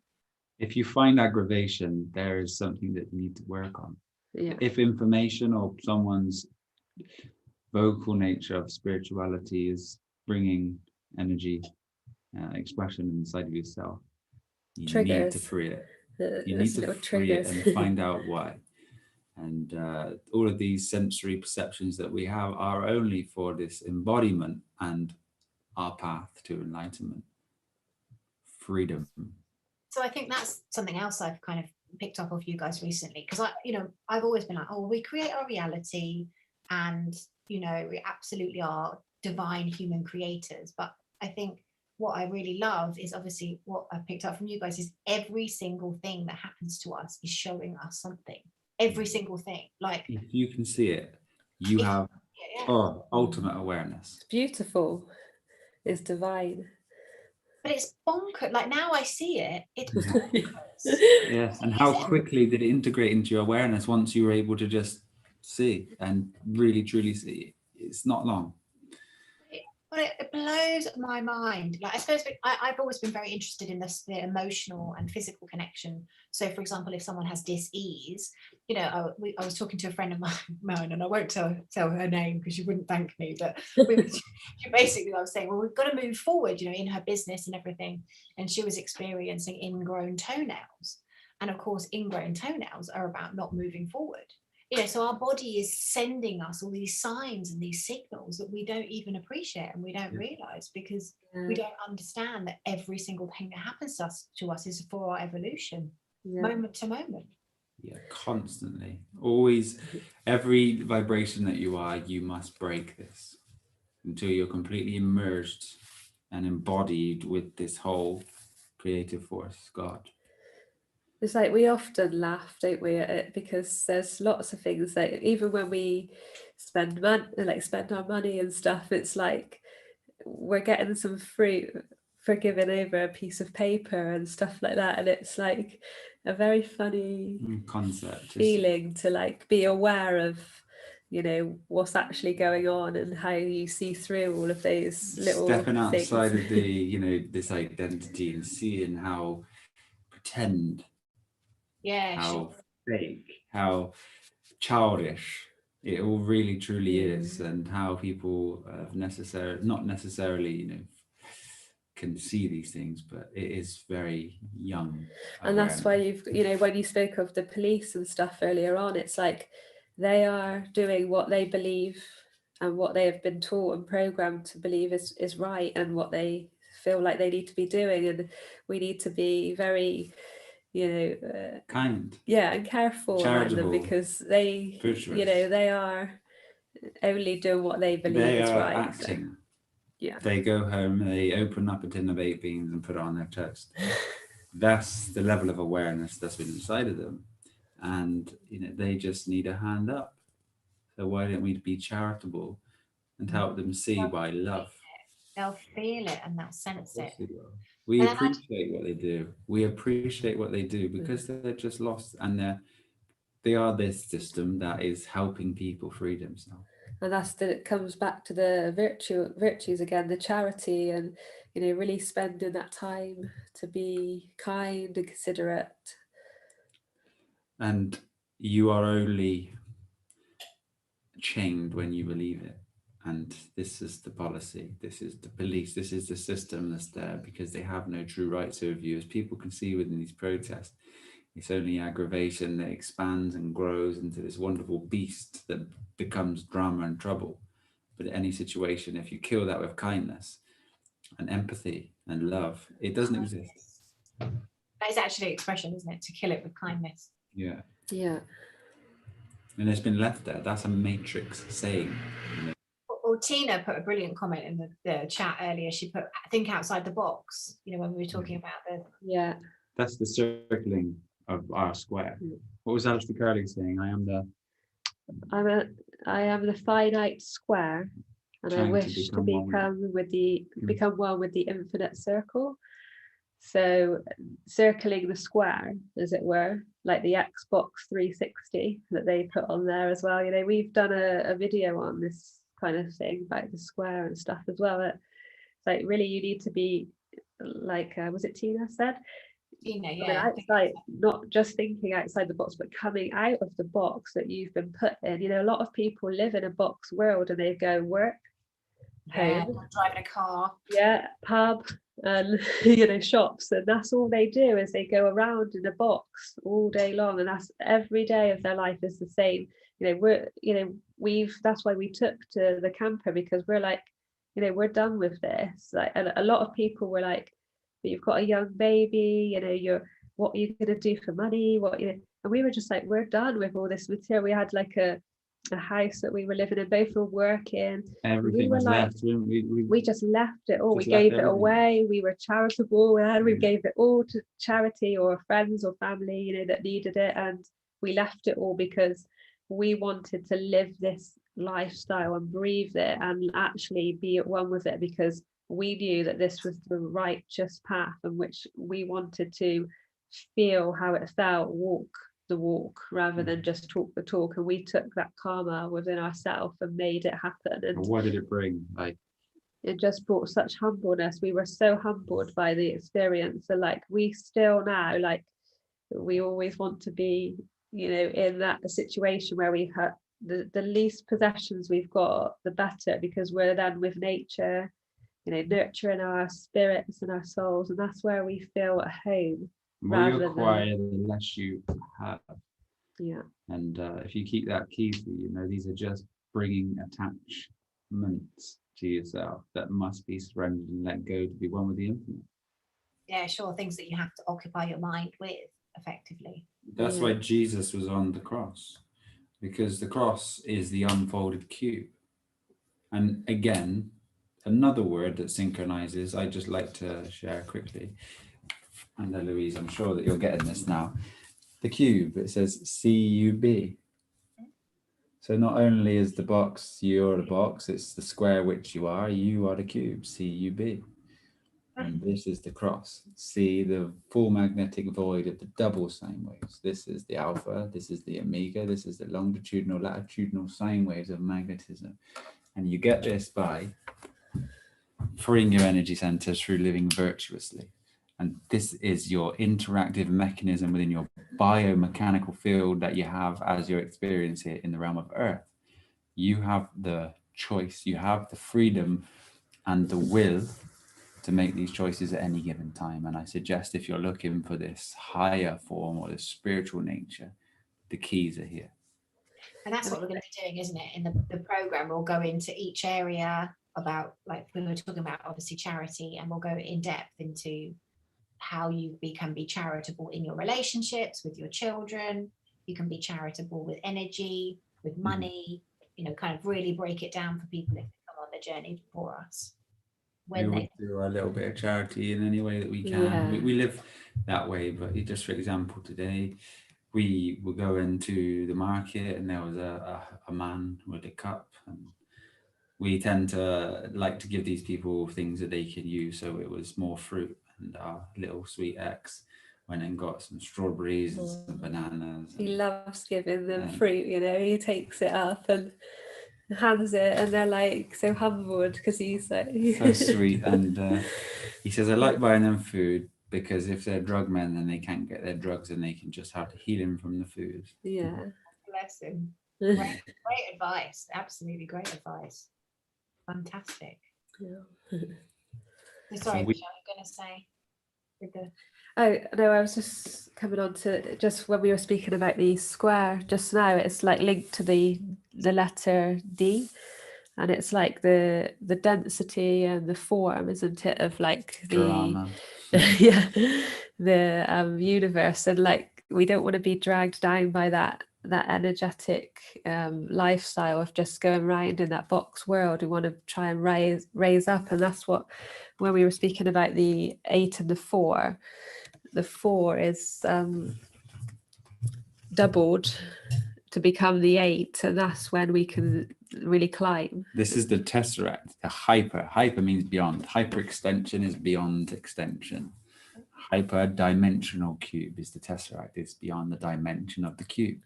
If you find aggravation, there is something that you need to work on. If information or someone's vocal nature of spirituality is bringing energy, expression inside of yourself, you need to free it. You need to free it and find out why. And all of these sensory perceptions that we have are only for this embodiment and our path to enlightenment, freedom. So I think that's something else I've kind of picked up of you guys recently, because I've always been like, oh, we create our reality, and, you know, we absolutely are divine human creators. But I think what I really love is, obviously what I've picked up from you guys, is every single thing that happens to us is showing us something. Every single thing. Like, if you can see it, you have ultimate awareness. It's beautiful. It's divine. But it's bonkers. Like now I see it. It's bonkers. Yes. And how quickly did it integrate into your awareness once you were able to just see and really truly see? It's not long. But it blows my mind. Like, I suppose I've always been very interested in this, the emotional and physical connection. So, for example, if someone has dis-ease, you know, I was talking to a friend of mine, and I won't tell her name because she wouldn't thank me. But she basically, I was saying, well, we've got to move forward, you know, in her business and everything. And she was experiencing ingrown toenails. And of course, ingrown toenails are about not moving forward. You know, so our body is sending us all these signs and these signals that we don't even appreciate and we don't realize, because we don't understand that every single thing that happens to us is for our evolution, moment to moment. Yeah, constantly, always, every vibration that you are, you must break this until you're completely immersed and embodied with this whole creative force, God. It's like we often laugh, don't we, at it, because there's lots of things that even when we spend our money and stuff, it's like we're getting some fruit for giving over a piece of paper and stuff like that, and it's like a very funny concept feeling to like be aware of, you know, what's actually going on and how you see through all of those little stepping things. outside of the, you know, this identity and seeing how pretend, how fake, how childish it all really truly is, and how people not necessarily, you know, can see these things, but it is very young and that's why you know, when you spoke of the police and stuff earlier on, it's like they are doing what they believe and what they have been taught and programmed to believe is right, and what they feel like they need to be doing, and we need to be very, you know, kind, and careful around them, because they, virtuous. you know, they are only doing what they believe is right. Acting. So, yeah, they go home, they open up a tin of 8 beans and put it on their toast. That's the level of awareness that's been inside of them, and you know, they just need a hand up. So why don't we be charitable and help them see why love? They'll feel it and they'll sense it. We appreciate what they do. We appreciate what they do because they're just lost, and they are this system that is helping people free themselves. And it comes back to the virtues again, the charity, and you know, really spending that time to be kind and considerate. And you are only chained when you believe it. And this is the policy, this is the police, this is the system that's there because they have no true rights over you. As people can see within these protests, it's only aggravation that expands and grows into this wonderful beast that becomes drama and trouble. But any situation, if you kill that with kindness and empathy and love, it doesn't exist. That is actually an expression, isn't it? To kill it with kindness. Yeah. Yeah. And it's been left there. That's a matrix saying. You know. Well, Tina put a brilliant comment in the chat earlier. She put, think outside the box, you know, when we were talking about the... Yeah. That's the circling of our square. What was Alistair Crowley saying? I am the finite square, and I wish to become one with the infinite circle. So circling the square, as it were, like the Xbox 360 that they put on there as well. You know, we've done a video on this kind of thing about the square and stuff as well. It's like, really, you need to be like, was it Tina said? Tina, yeah. I mean, outside, not just thinking outside the box, but coming out of the box that you've been put in. You know, a lot of people live in a box world, and they go work, home, driving a car, pub, and you know, shops, and that's all they do, is they go around in a box all day long, and that's every day of their life is the same. That's why we took to the camper, because we're like, you know, we're done with this. Like, and a lot of people were like, but you've got a young baby, you know, what are you going to do for money, and we were just like, we're done with all this material. We had like a house that we were living in, both were working, everything was like, left. We just left it all. We gave it away. We were charitable, and we gave it all to charity or friends or family, you know, that needed it, and we left it all because we wanted to live this lifestyle and breathe it and actually be at one with it, because we knew that this was the righteous path in which we wanted to feel how it felt, walk the walk rather than just talk the talk. And we took that karma within ourselves and made it happen. And what did it bring? Like it just brought such humbleness. We were so humbled by the experience, and like we still now, like we always want to be, you know, in that situation where we have the least possessions we've got, the better, because we're then with nature, you know, nurturing our spirits and our souls, and that's where we feel at home. The more you acquire, the less you have. Yeah. And if you keep that key for you, know, these are just bringing attachments to yourself that must be surrendered and let go to be one with the infinite. Yeah, sure. Things that you have to occupy your mind with, effectively. That's why Jesus was on the cross, because the cross is the unfolded cube. And again, another word that synchronizes, I just like to share quickly. And Louise, I'm sure that you're getting this now. The cube, it says CUB. So not only is the box, you're the box, it's the square which you are the cube, CUB. And this is the cross. See the full magnetic void of the double sine waves. This is the alpha, this is the omega, this is the longitudinal, latitudinal sine waves of magnetism. And you get this by freeing your energy centers through living virtuously. And this is your interactive mechanism within your biomechanical field that you have as your experience here in the realm of Earth. You have the choice, you have the freedom and the will to make these choices at any given time. And I suggest if you're looking for this higher form or this spiritual nature, the keys are here. And that's what we're going to be doing, isn't it? In the program, we'll go into each area about, like we were talking about, obviously charity, and we'll go in depth into how you can be charitable in your relationships with your children. You can be charitable with energy, with money, you know, kind of really break it down for people if they come on the journey for us. We will do a little bit of charity in any way that we can. Yeah. We live that way, but just for example, today we were going to the market and there was a man with a cup, and we tend to like to give these people things that they can use. So it was more fruit, and our little sweet ex went and got some strawberries and some bananas. He loves giving them fruit, you know, he takes it up and hands it, and they're like so humbled because he's like so sweet. And he says, I like buying them food because if they're drug men, then they can't get their drugs and they can just have the healing from the food. Yeah. Bless him. Great advice. Absolutely great advice. Fantastic. Yeah. Sorry, Michelle, you're going to say with the... Oh no, I was just coming on to just when we were speaking about the square just now, it's like linked to the letter D, and it's like the density and the form, isn't it, of like the Drama. yeah, the universe, and like we don't want to be dragged down by that energetic lifestyle of just going around in that box world. We want to try and raise up, and that's what, when we were speaking about the 8 and the 4, the 4 is doubled to become the 8, and that's when we can really climb. This is the tesseract, the hyper means beyond. Hyper extension is beyond extension. Hyper dimensional cube is the tesseract. It's beyond the dimension of the cube.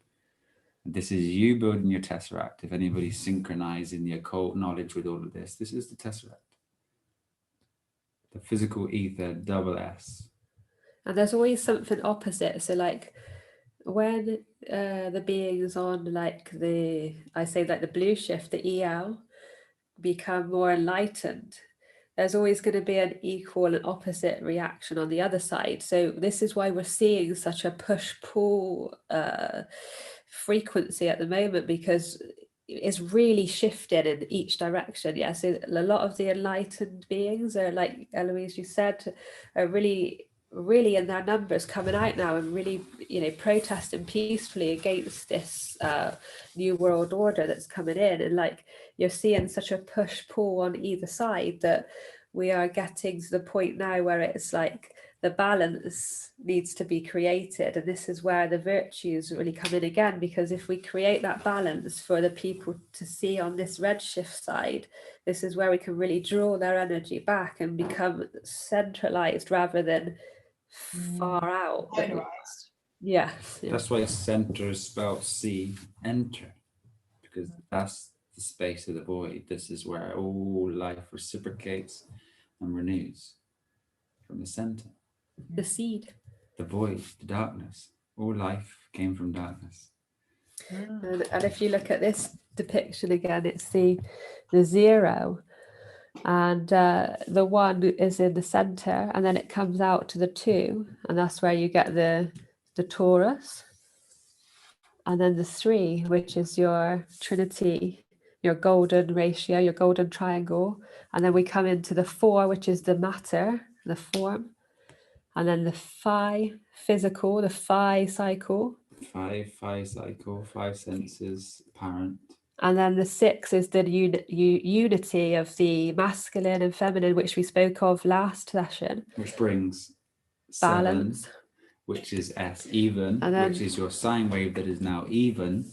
And this is you building your tesseract. If anybody's synchronizing the occult knowledge with all of this, this is the tesseract. The physical ether, double S. And there's always something opposite. So like when the beings on like I say like the blue shift, the EL, become more enlightened, there's always going to be an equal and opposite reaction on the other side. So this is why we're seeing such a push-pull frequency at the moment, because it's really shifted in each direction. Yeah, so a lot of the enlightened beings are, like Eloise, you said, are really in their numbers coming out now and really, you know, protesting peacefully against this new world order that's coming in. And like you're seeing such a push-pull on either side that we are getting to the point now where it's like the balance needs to be created, and this is where the virtues really come in again, because if we create that balance for the people to see on this redshift side, this is where we can really draw their energy back and become centralized rather than far out. Polarized. Yes. That's why center is spelled C, enter, because that's the space of the void. This is where all life reciprocates and renews. From the center, The seed. the void, the darkness. All life came from darkness. And if you look at this depiction again, it's the 0, and the 1 is in the center, and then it comes out to the 2, and that's where you get the Taurus, and then the 3, which is your trinity, your golden ratio, your golden triangle, and then we come into the 4, which is the matter, the form, and then the 5 physical, the 5 cycle. 5 cycle, 5 senses, apparent. And then the 6 is the unity of the masculine and feminine, which we spoke of last session. Which brings Balance. 7, which is S even, And then, which is your sine wave that is now even,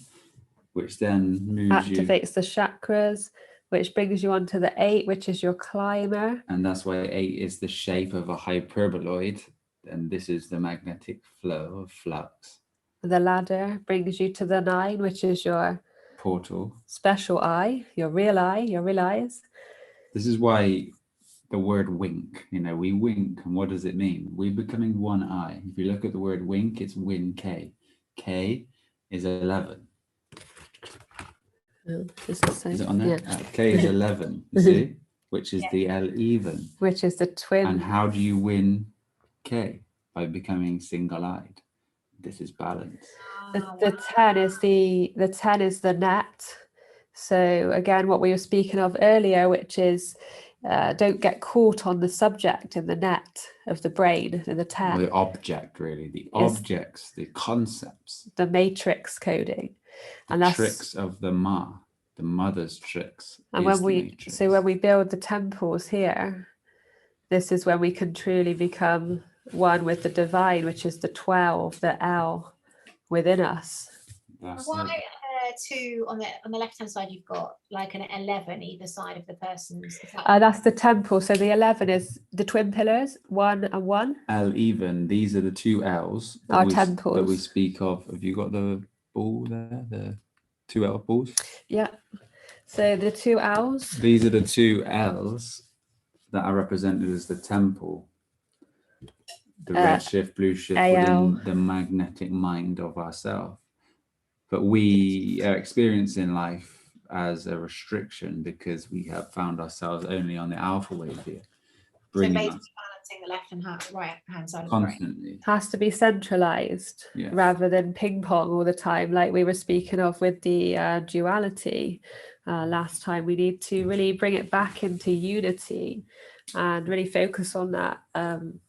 which then moves activates the chakras, which brings you onto the 8, which is your climber. And that's why 8 is the shape of a hyperboloid. And this is the magnetic flow of flux. The ladder brings you to the 9, which is your portal. Special eye, your real eyes. This is why the word wink, we wink. And what does it mean? We're becoming one eye. If you look at the word wink, it's win K. K is 11. Oh, is it on there? Yeah. K is 11, you see? Which is the L even. Which is the twin. And how do you win K? By becoming single-eyed. This is balance. The 10 is the 10 is the net. So again, what we were speaking of earlier, which is don't get caught on the subject in the net of the brain in the 10. The object, really, the objects, the concepts, the matrix coding, and the that's tricks of the mother's tricks. And when we build the temples here, this is when we can truly become one with the divine, which is the 12, the L within us. Why two on the left hand side? You've got like an 11 either side of the person's. That's the temple. So the 11 is the twin pillars, 1 and 1. L even. These are the 2 L's. Our temples that we speak of. Have you got the ball there? The 2 L balls. Yeah. So the 2 L's. These are the 2 L's that are represented as the temple. The red shift, blue shift within the magnetic mind of ourselves. But we are experiencing life as a restriction because we have found ourselves only on the alpha wave here. So basically balancing the left and right hand side constantly. Of the brain. Has to be centralized rather than ping pong all the time, like we were speaking of with the duality last time. We need to really bring it back into unity and really focus on that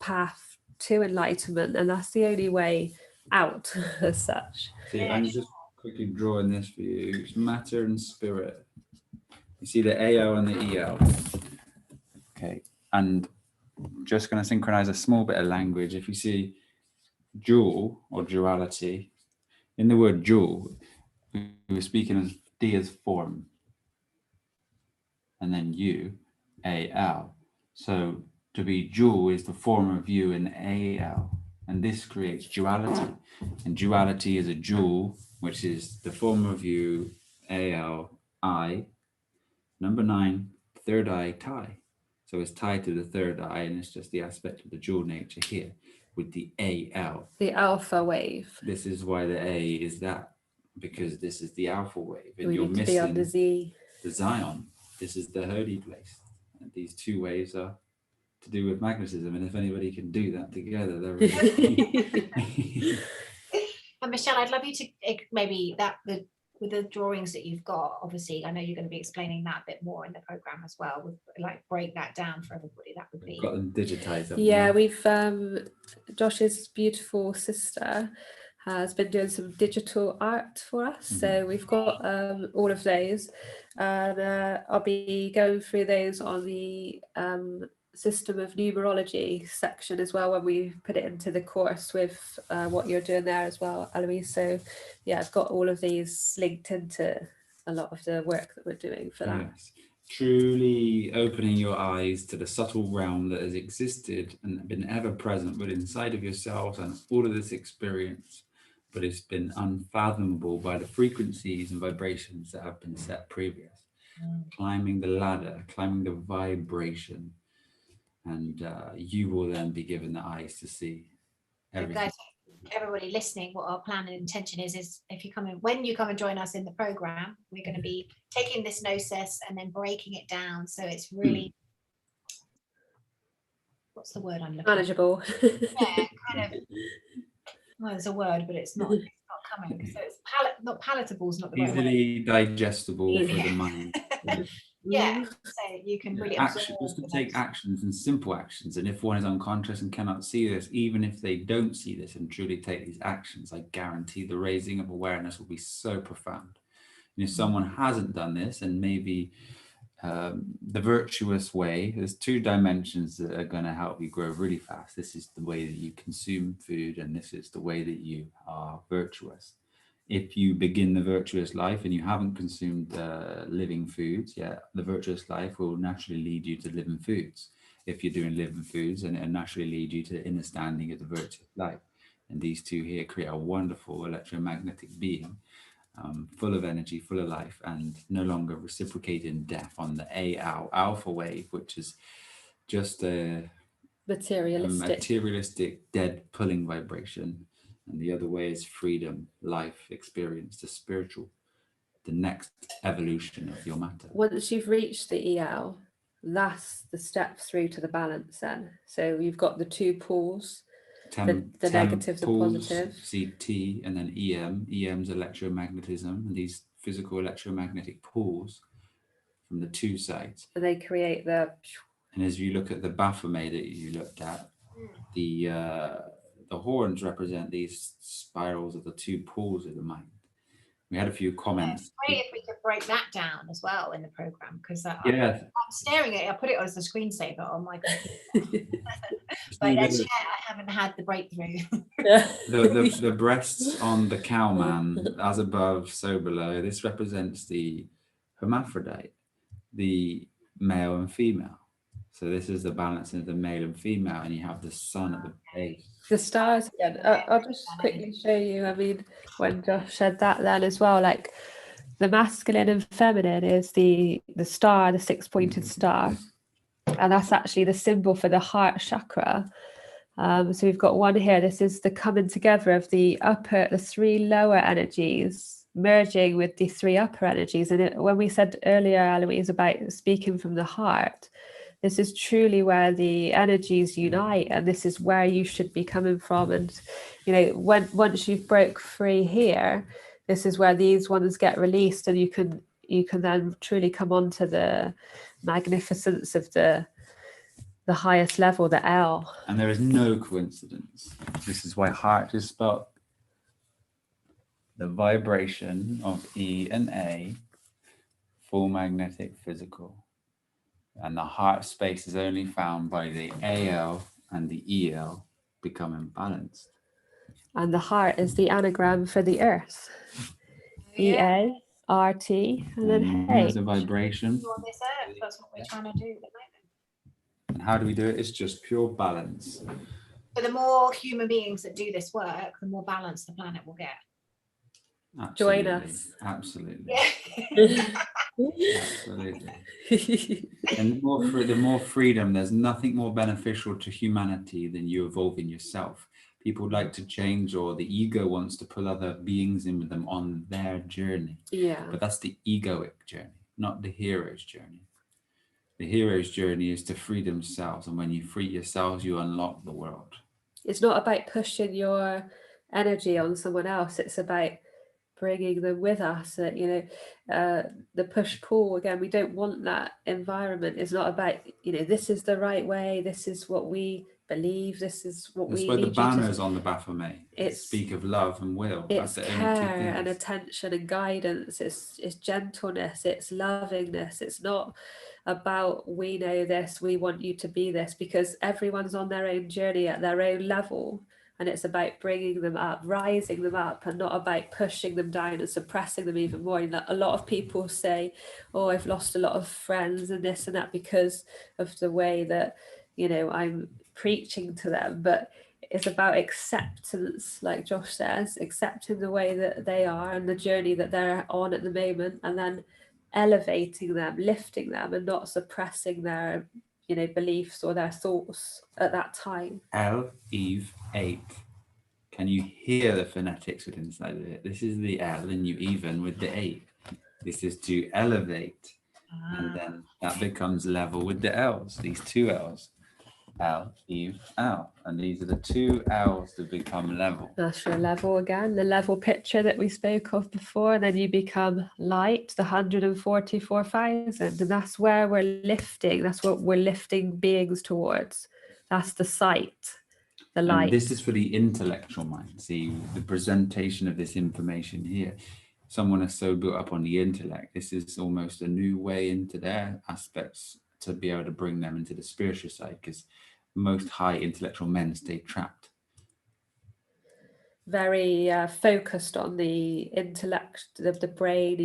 path to enlightenment, and that's the only way out as such. See, I'm just quickly drawing this for you. It's matter and spirit. You see the AL and the EL. Okay, and I'm just going to synchronize a small bit of language. If you see dual or duality, in the word dual, we were speaking of D as form, and then U, AL. So to be dual is the form of you in AL, and this creates duality. And duality is a dual, which is the form of you, AL, I, number 9, third eye, tie. So it's tied to the third eye, and it's just the aspect of the dual nature here with the AL. The alpha wave. This is why the A is that, because this is the alpha wave. And we you're need to be on the Z. The Zion. This is the holy place. And these 2 waves are to do with magnetism, and if anybody can do that together, they're really And Michelle, I'd love you to maybe with the drawings that you've got. Obviously, I know you're going to be explaining that a bit more in the program as well. With like break that down for everybody. That would be. Got them digitized. Yeah, we've Josh's beautiful sister has been doing some digital art for us, so we've got all of those, and I'll be going through those on the system of numerology section as well when we put it into the course with what you're doing there as well, Aloise. So yeah, I've got all of these linked into a lot of the work that we're doing for that. Yes. Truly opening your eyes to the subtle realm that has existed and been ever present within inside of yourselves and all of this experience, but it's been unfathomable by the frequencies and vibrations that have been set previous. climbing the ladder, climbing the vibration, and you will then be given the eyes to see everything. Guys, everybody listening, what our plan and intention is if you come in, when you come and join us in the program, we're going to be taking this gnosis and then breaking it down, so it's really what's the word I'm looking Manageable. yeah, kind of, well, there's a word, but it's not coming, so it's not palatable is not the right word. Easily digestible for the mind. Yeah, so you can really action, just to take actions and simple actions, and if one is unconscious and cannot see this, even if they don't see this and truly take these actions, I guarantee the raising of awareness will be so profound. And if someone hasn't done this, and maybe the virtuous way, there's two dimensions that are going to help you grow really fast. This is the way that you consume food, and this is the way that you are virtuous. If you begin the virtuous life and you haven't consumed living foods yet, the virtuous life will naturally lead you to living foods. If you're doing living foods, and it naturally lead you to understanding of the virtuous life. And these two here create a wonderful electromagnetic being, full of energy, full of life, and no longer reciprocating death on the alpha wave, which is just a materialistic dead pulling vibration. And the other way is freedom, life, experience, the spiritual, the next evolution of your matter. Once you've reached the EL, that's the step through to the balance then. So you've got the two poles, the negatives and positives. CT, and then EM. EM's electromagnetism, and these physical electromagnetic pools from the two sides. And they create the... And as you look at the Baphomet that you looked at, the horns represent these spirals of the two poles of the mind. We had a few comments. It's great if we could break that down as well in the program, because I'm staring at it. I put it as a screensaver on my computer. But as yet, I haven't had the breakthrough. the breasts on the cowman, as above, so below. This represents the hermaphrodite, the male and female. So this is the balance of the male and female, and you have the sun at the base. The stars again. I'll just quickly show you. I mean, when Josh said that then as well, like the masculine and feminine is the star, the six-pointed star, and that's actually the symbol for the heart chakra. So we've got one here. This is the coming together of the three lower energies merging with the three upper energies. And when we said earlier, Aloise, about speaking from the heart, this is truly where the energies unite, and this is where you should be coming from. And once you've broke free here, this is where these ones get released, and you can then truly come onto the magnificence of the highest level, the L. And there is no coincidence. This is why heart is spelled the vibration of E and A, full magnetic physical. And the heart space is only found by the AL and the EL becoming balanced. And the heart is the anagram for the earth. EA, RT, and then H. There's a vibration. On this earth, that's what we're trying to do at the moment. And how do we do it? It's just pure balance. But the more human beings that do this work, the more balance the planet will get. Absolutely. Join us. Absolutely. Yeah. Absolutely. And the more freedom, there's nothing more beneficial to humanity than you evolving yourself. People like to change, or the ego wants to pull other beings in with them on their journey. Yeah. But that's the egoic journey, not the hero's journey. The hero's journey is to free themselves, and when you free yourselves, you unlock the world. It's not about pushing your energy on someone else. It's about bringing them with us. The push-pull, again, we don't want that environment. It's not about, this is the right way, this is what we believe, this is what That's we why need the banners on the Baphomet it's speak of love and will. It's That's the care and attention and guidance. It's gentleness, it's lovingness. It's not about, we know this, we want you to be this, because everyone's on their own journey at their own level. And it's about bringing them up, rising them up, and not about pushing them down and suppressing them even more. And a lot of people say, oh, I've lost a lot of friends and this and that because of the way that, I'm preaching to them. But it's about acceptance, like Josh says, accepting the way that they are and the journey that they're on at the moment, and then elevating them, lifting them, and not suppressing their, beliefs or their thoughts at that time. L, Eve, 8. Can you hear the phonetics within inside of it? This is the L, and you even with the 8. This is to elevate, and then that becomes level with the L's, these 2 L's. L, Eve, L. And these are the 2 L's that become level. That's your level again, the level picture that we spoke of before. And then you become light, the 144,000. And that's where we're lifting. That's what we're lifting beings towards. That's the sight, the light. And this is for the intellectual mind. See, the presentation of this information here. Someone is so built up on the intellect. This is almost a new way into their aspects to be able to bring them into the spiritual side, because most high intellectual men stay trapped. Very focused on the intellect, the brain,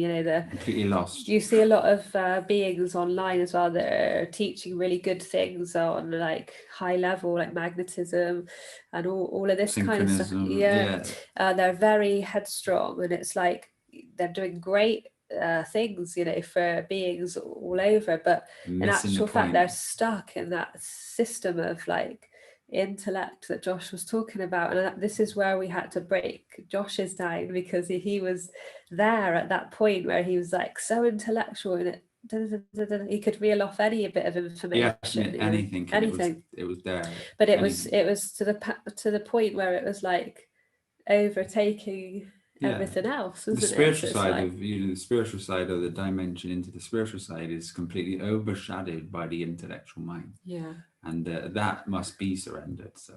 Completely lost. You see a lot of beings online as well that are teaching really good things on like high level, like magnetism and all of this kind of stuff. Yeah. They're very headstrong, and it's like they're doing great things, for beings all over, but in actual fact they're stuck in that system of like intellect that Josh was talking about. And this is where we had to break Josh's down, because he was there at that point where he was like so intellectual, and he could reel off any bit of information, anything. It was there, but it was to the point where it was like overtaking everything else. The spiritual side of the spiritual side of the dimension into the spiritual side is completely overshadowed by the intellectual mind. And that must be surrendered. So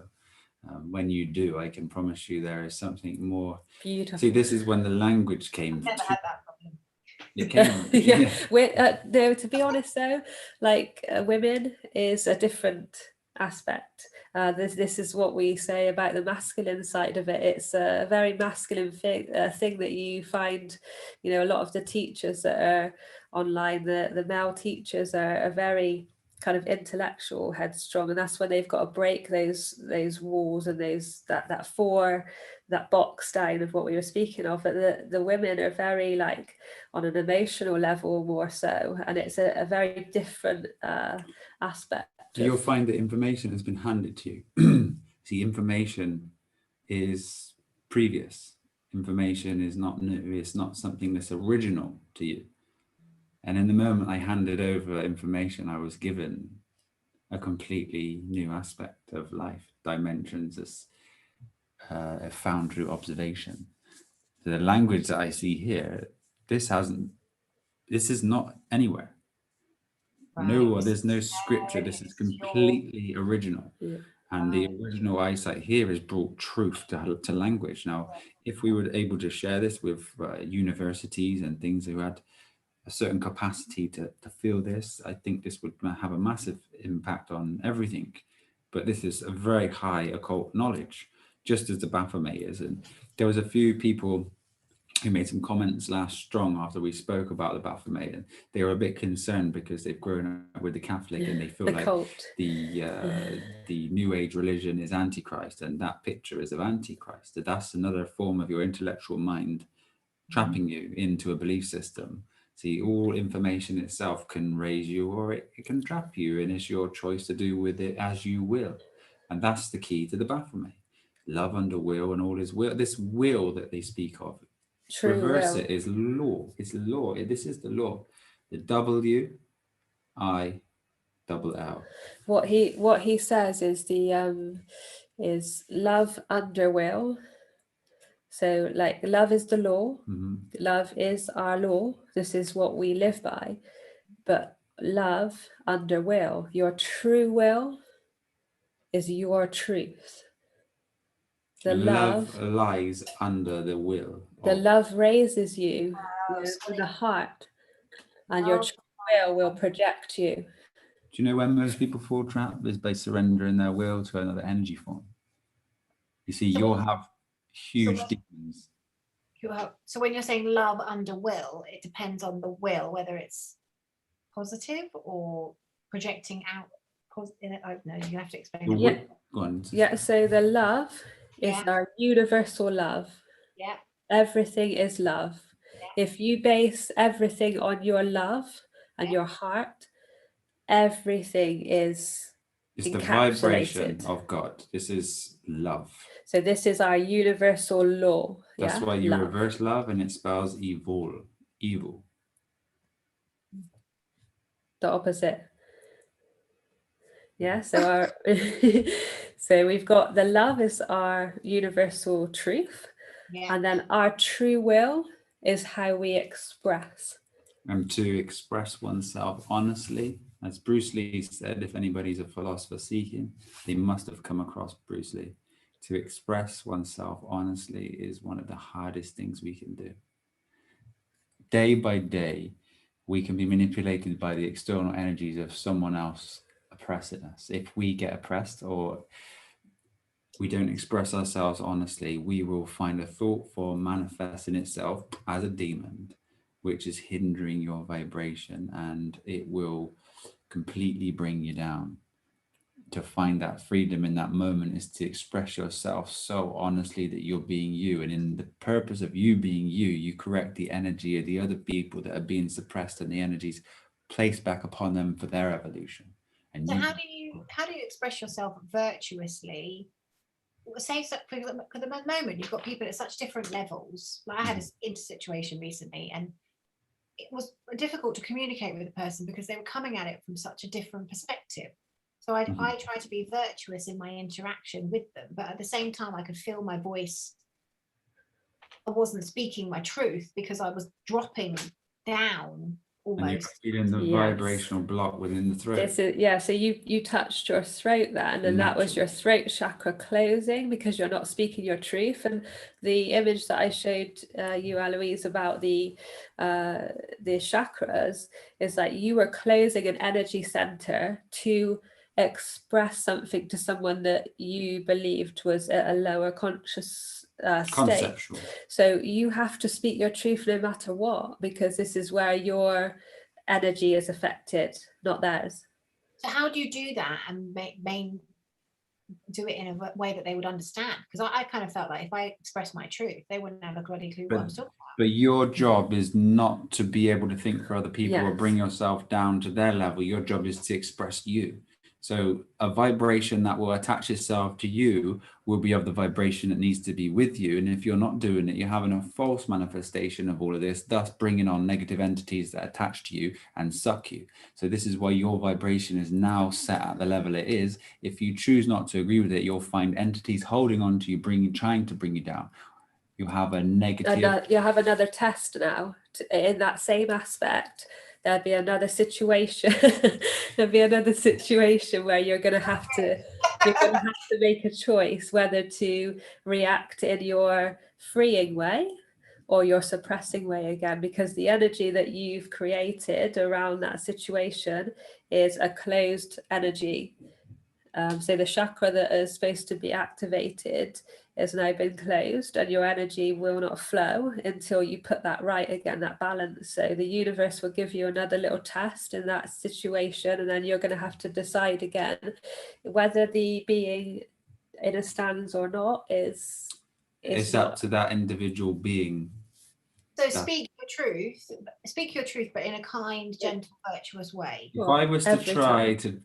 when you do, I can promise you there is something more beautiful. See, this is when the language came. I've never had that problem. It came. No, to be honest though, like women is a different aspect. This is what we say about the masculine side of it. It's a very masculine thing that you find, a lot of the teachers that are online, the male teachers are very kind of intellectual, headstrong, and that's when they've got to break those walls and that box down of what we were speaking of. But the women are very like on an emotional level more so, and it's a very different aspect. So you'll find that information has been handed to you. See, information is previous. Information is not new. It's not something that's original to you. And in the moment I handed over information, I was given a completely new aspect of life, dimensions that's found through observation. So the language that I see here, this is not anywhere. Right. No, there's no scripture. This is completely original. Yeah. And the original eyesight here has brought truth to language. Now, if we were able to share this with universities and things who had a certain capacity to feel this, I think this would have a massive impact on everything. But this is a very high occult knowledge, just as the Baphomet is. And there was a few people who made some comments last strong after we spoke about the Baphomet, and they were a bit concerned because they've grown up with the Catholic and they feel like cult. The New Age religion is Antichrist, and that picture is of Antichrist. That's another form of your intellectual mind trapping you into a belief system. See, all information itself can raise you or it can trap you, and it's your choice to do with it as you will. And that's the key to the Baphomet. Love under will, and all is will. This will that they speak of, true reverse will. It is law. It's law. This is the law. The W, I, double L. What he says is is love under will. So like love is the law. Mm-hmm. Love is our law. This is what we live by. But love under will, your true will is your truth. The love lies under the will. The love raises you to the heart, and your true will project you. Do you know when most people fall trapped is by surrendering their will to another energy form? You see, you'll have huge demons. So when you're saying love under will, it depends on the will, whether it's positive or projecting out. No, you have to explain it. Yeah. Go on. Yeah, so the love is our universal love. Yeah. Everything is love. If you base everything on your love and your heart, everything is It's the encapsulated. vibration of God. This is love. So this is our universal law. That's why you love. reverse love and it spells evil. Evil. The opposite. Yeah, so our so we've got the love is our universal truth, and then our true will is how we express. And to express oneself honestly, as Bruce Lee said, if anybody's a philosopher seeking, they must have come across Bruce Lee. To express oneself honestly is one of the hardest things we can do. Day by day, we can be manipulated by the external energies of someone else oppressing us. If we get oppressed or we don't express ourselves honestly, we will find a thought form manifesting itself as a demon, which is hindering your vibration, and it will completely bring you down. To find that freedom in that moment is to express yourself so honestly that you're being you, and in the purpose of you being you, you correct the energy of the other people that are being suppressed and the energies placed back upon them for their evolution. And so how do you express yourself virtuously? Say so, for the moment you've got people at such different levels. Like I had an inter situation recently, and it was difficult to communicate with a person because they were coming at it from such a different perspective. So I try to be virtuous in my interaction with them, but at the same time I could feel my voice. I wasn't speaking my truth because I was dropping down almost. And you're feeling the vibrational block within the throat. So you touched your throat then, and that was your throat chakra closing because you're not speaking your truth. And the image that I showed you, Aloise, about the chakras is that you were closing an energy center to express something to someone that you believed was at a lower conscious state. So you have to speak your truth no matter what, because this is where your energy is affected, not theirs. So how do you do that and do it in a way that they would understand? Because I kind of felt like if I expressed my truth, they wouldn't have a bloody clue what I was talking about. But your job is not to be able to think for other people or bring yourself down to their level. Your job is to express you. So a vibration that will attach itself to you will be of the vibration that needs to be with you. And if you're not doing it, you're having a false manifestation of all of this, thus bringing on negative entities that attach to you and suck you. So this is why your vibration is now set at the level it is. If you choose not to agree with it, you'll find entities holding on to you, trying to bring you down. You have a negative. You have another test now in that same aspect. There'll be another situation. There'll be another situation where you're going to have to make a choice whether to react in your freeing way or your suppressing way again, because the energy that you've created around that situation is a closed energy. So the chakra that is supposed to be activated has now been closed, and your energy will not flow until you put that right again, that balance. So the universe will give you another little test in that situation, and then you're going to have to decide again whether the being in a stance or not is it's up to that individual being. So speak your truth, but in a kind, gentle, virtuous way. If I was to try to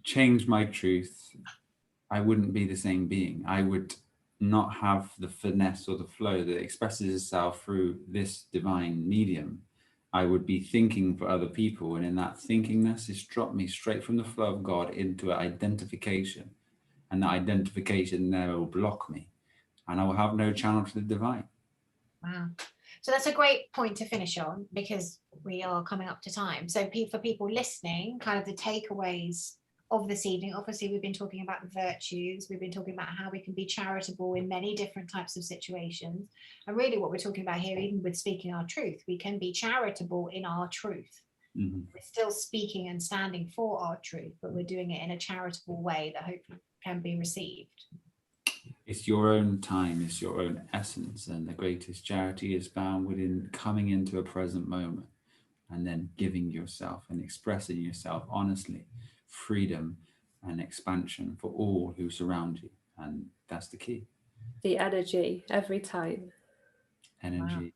change my truth, I wouldn't be the same being. I would not have the finesse or the flow that expresses itself through this divine medium. I would be thinking for other people, and in that thinkingness, it's dropped me straight from the flow of God into identification, and that identification there will block me, and I will have no channel to the divine. Wow. So that's a great point to finish on, because we are coming up to time. So for people listening, kind of the takeaways of this evening, obviously we've been talking about the virtues, we've been talking about how we can be charitable in many different types of situations, and really what we're talking about here, even with speaking our truth, we can be charitable in our truth. We're still speaking and standing for our truth, but we're doing it in a charitable way that hopefully can be received. It's your own time, it's your own essence, and the greatest charity is found within coming into a present moment and then giving yourself and expressing yourself honestly, freedom and expansion for all who surround you. And that's the key. The energy every time. Energy.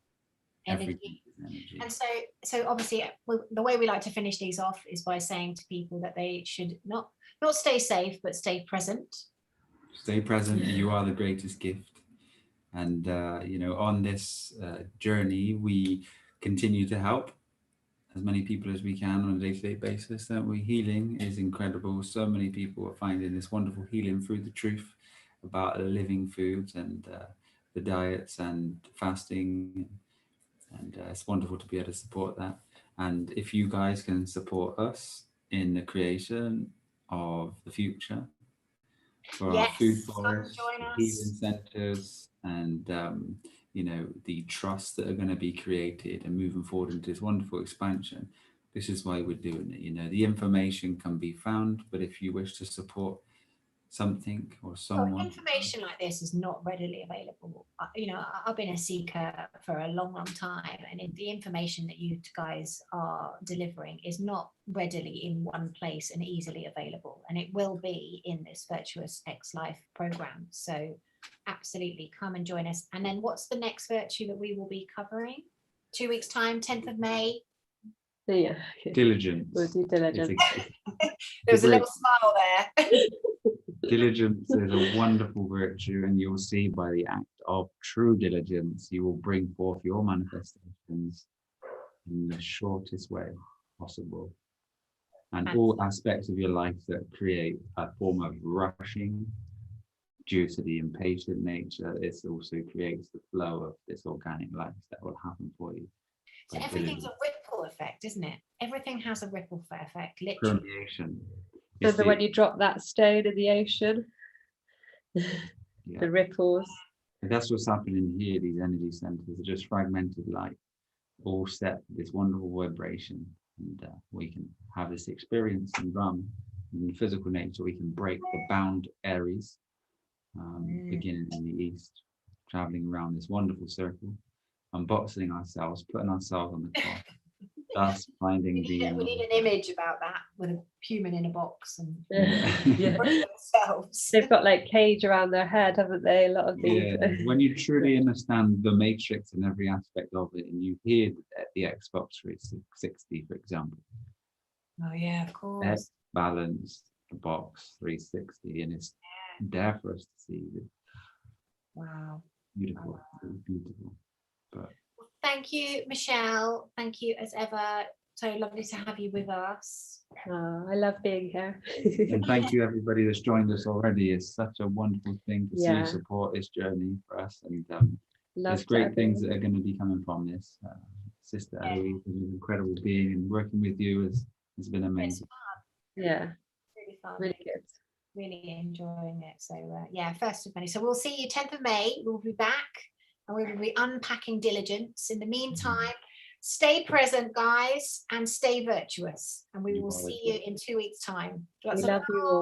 energy. Energy. And so obviously the way we like to finish these off is by saying to people that they should not stay safe, but stay present. Stay present. You are the greatest gift. And on this journey, we continue to help as many people as we can on a day-to-day basis. That healing is incredible. So many people are finding this wonderful healing through the truth about living foods and the diets and fasting, and it's wonderful to be able to support that. And if you guys can support us in the creation of the future for our food forests, healing centers, and the trusts that are going to be created and moving forward into this wonderful expansion, this is why we're doing it. The information can be found, but if you wish to support something or someone, information like this is not readily available. I've been a seeker for a long time, and the information that you guys are delivering is not readily in one place and easily available, and it will be in this Virtuous X Life program. So absolutely come and join us. And then what's the next virtue that we will be covering? 2 weeks time, 10th of May. Yeah, diligence. We'll do diligence. There was a little smile there. Diligence is a wonderful virtue, and you'll see by the act of true diligence, you will bring forth your manifestations in the shortest way possible. And all aspects of your life that create a form of rushing due to the impatient nature, this also creates the flow of this organic life that will happen for you. So everything's a ripple effect, isn't it? Everything has a ripple effect, literally. Permeation. So when you drop that stone in the ocean, the ripples. And that's what's happening here. These energy centers are just fragmented light, all set this wonderful vibration, and we can have this experience in Dharma. In the physical nature, we can break the bound areas, beginning in the east, traveling around this wonderful circle, unboxing ourselves, putting ourselves on the top. Thus finding we need an image about that with a human in a box and Yeah. themselves. They've got like cage around their head, haven't they? A lot of these. Yeah. When you truly understand the matrix and every aspect of it, and you hear the Xbox 360, for example. Oh yeah, of course. That's balanced, the box 360, and it's there for us to see. Wow. Beautiful, beautiful. But thank you, Michelle. Thank you as ever. So lovely to have you with us. Oh, I love being here. and thank you everybody that's joined us already. It's such a wonderful thing to see you support this journey for us, and there's great things that are going to be coming from this. Sister Aloise is an incredible being, and working with you has been amazing. Yeah, really fun, really good. Really enjoying it. So 1st of May. So we'll see you 10th of May. We'll be back and we will be unpacking diligence. In the meantime, stay present, guys, and stay virtuous. And we will see you in 2 weeks' time. We love you all.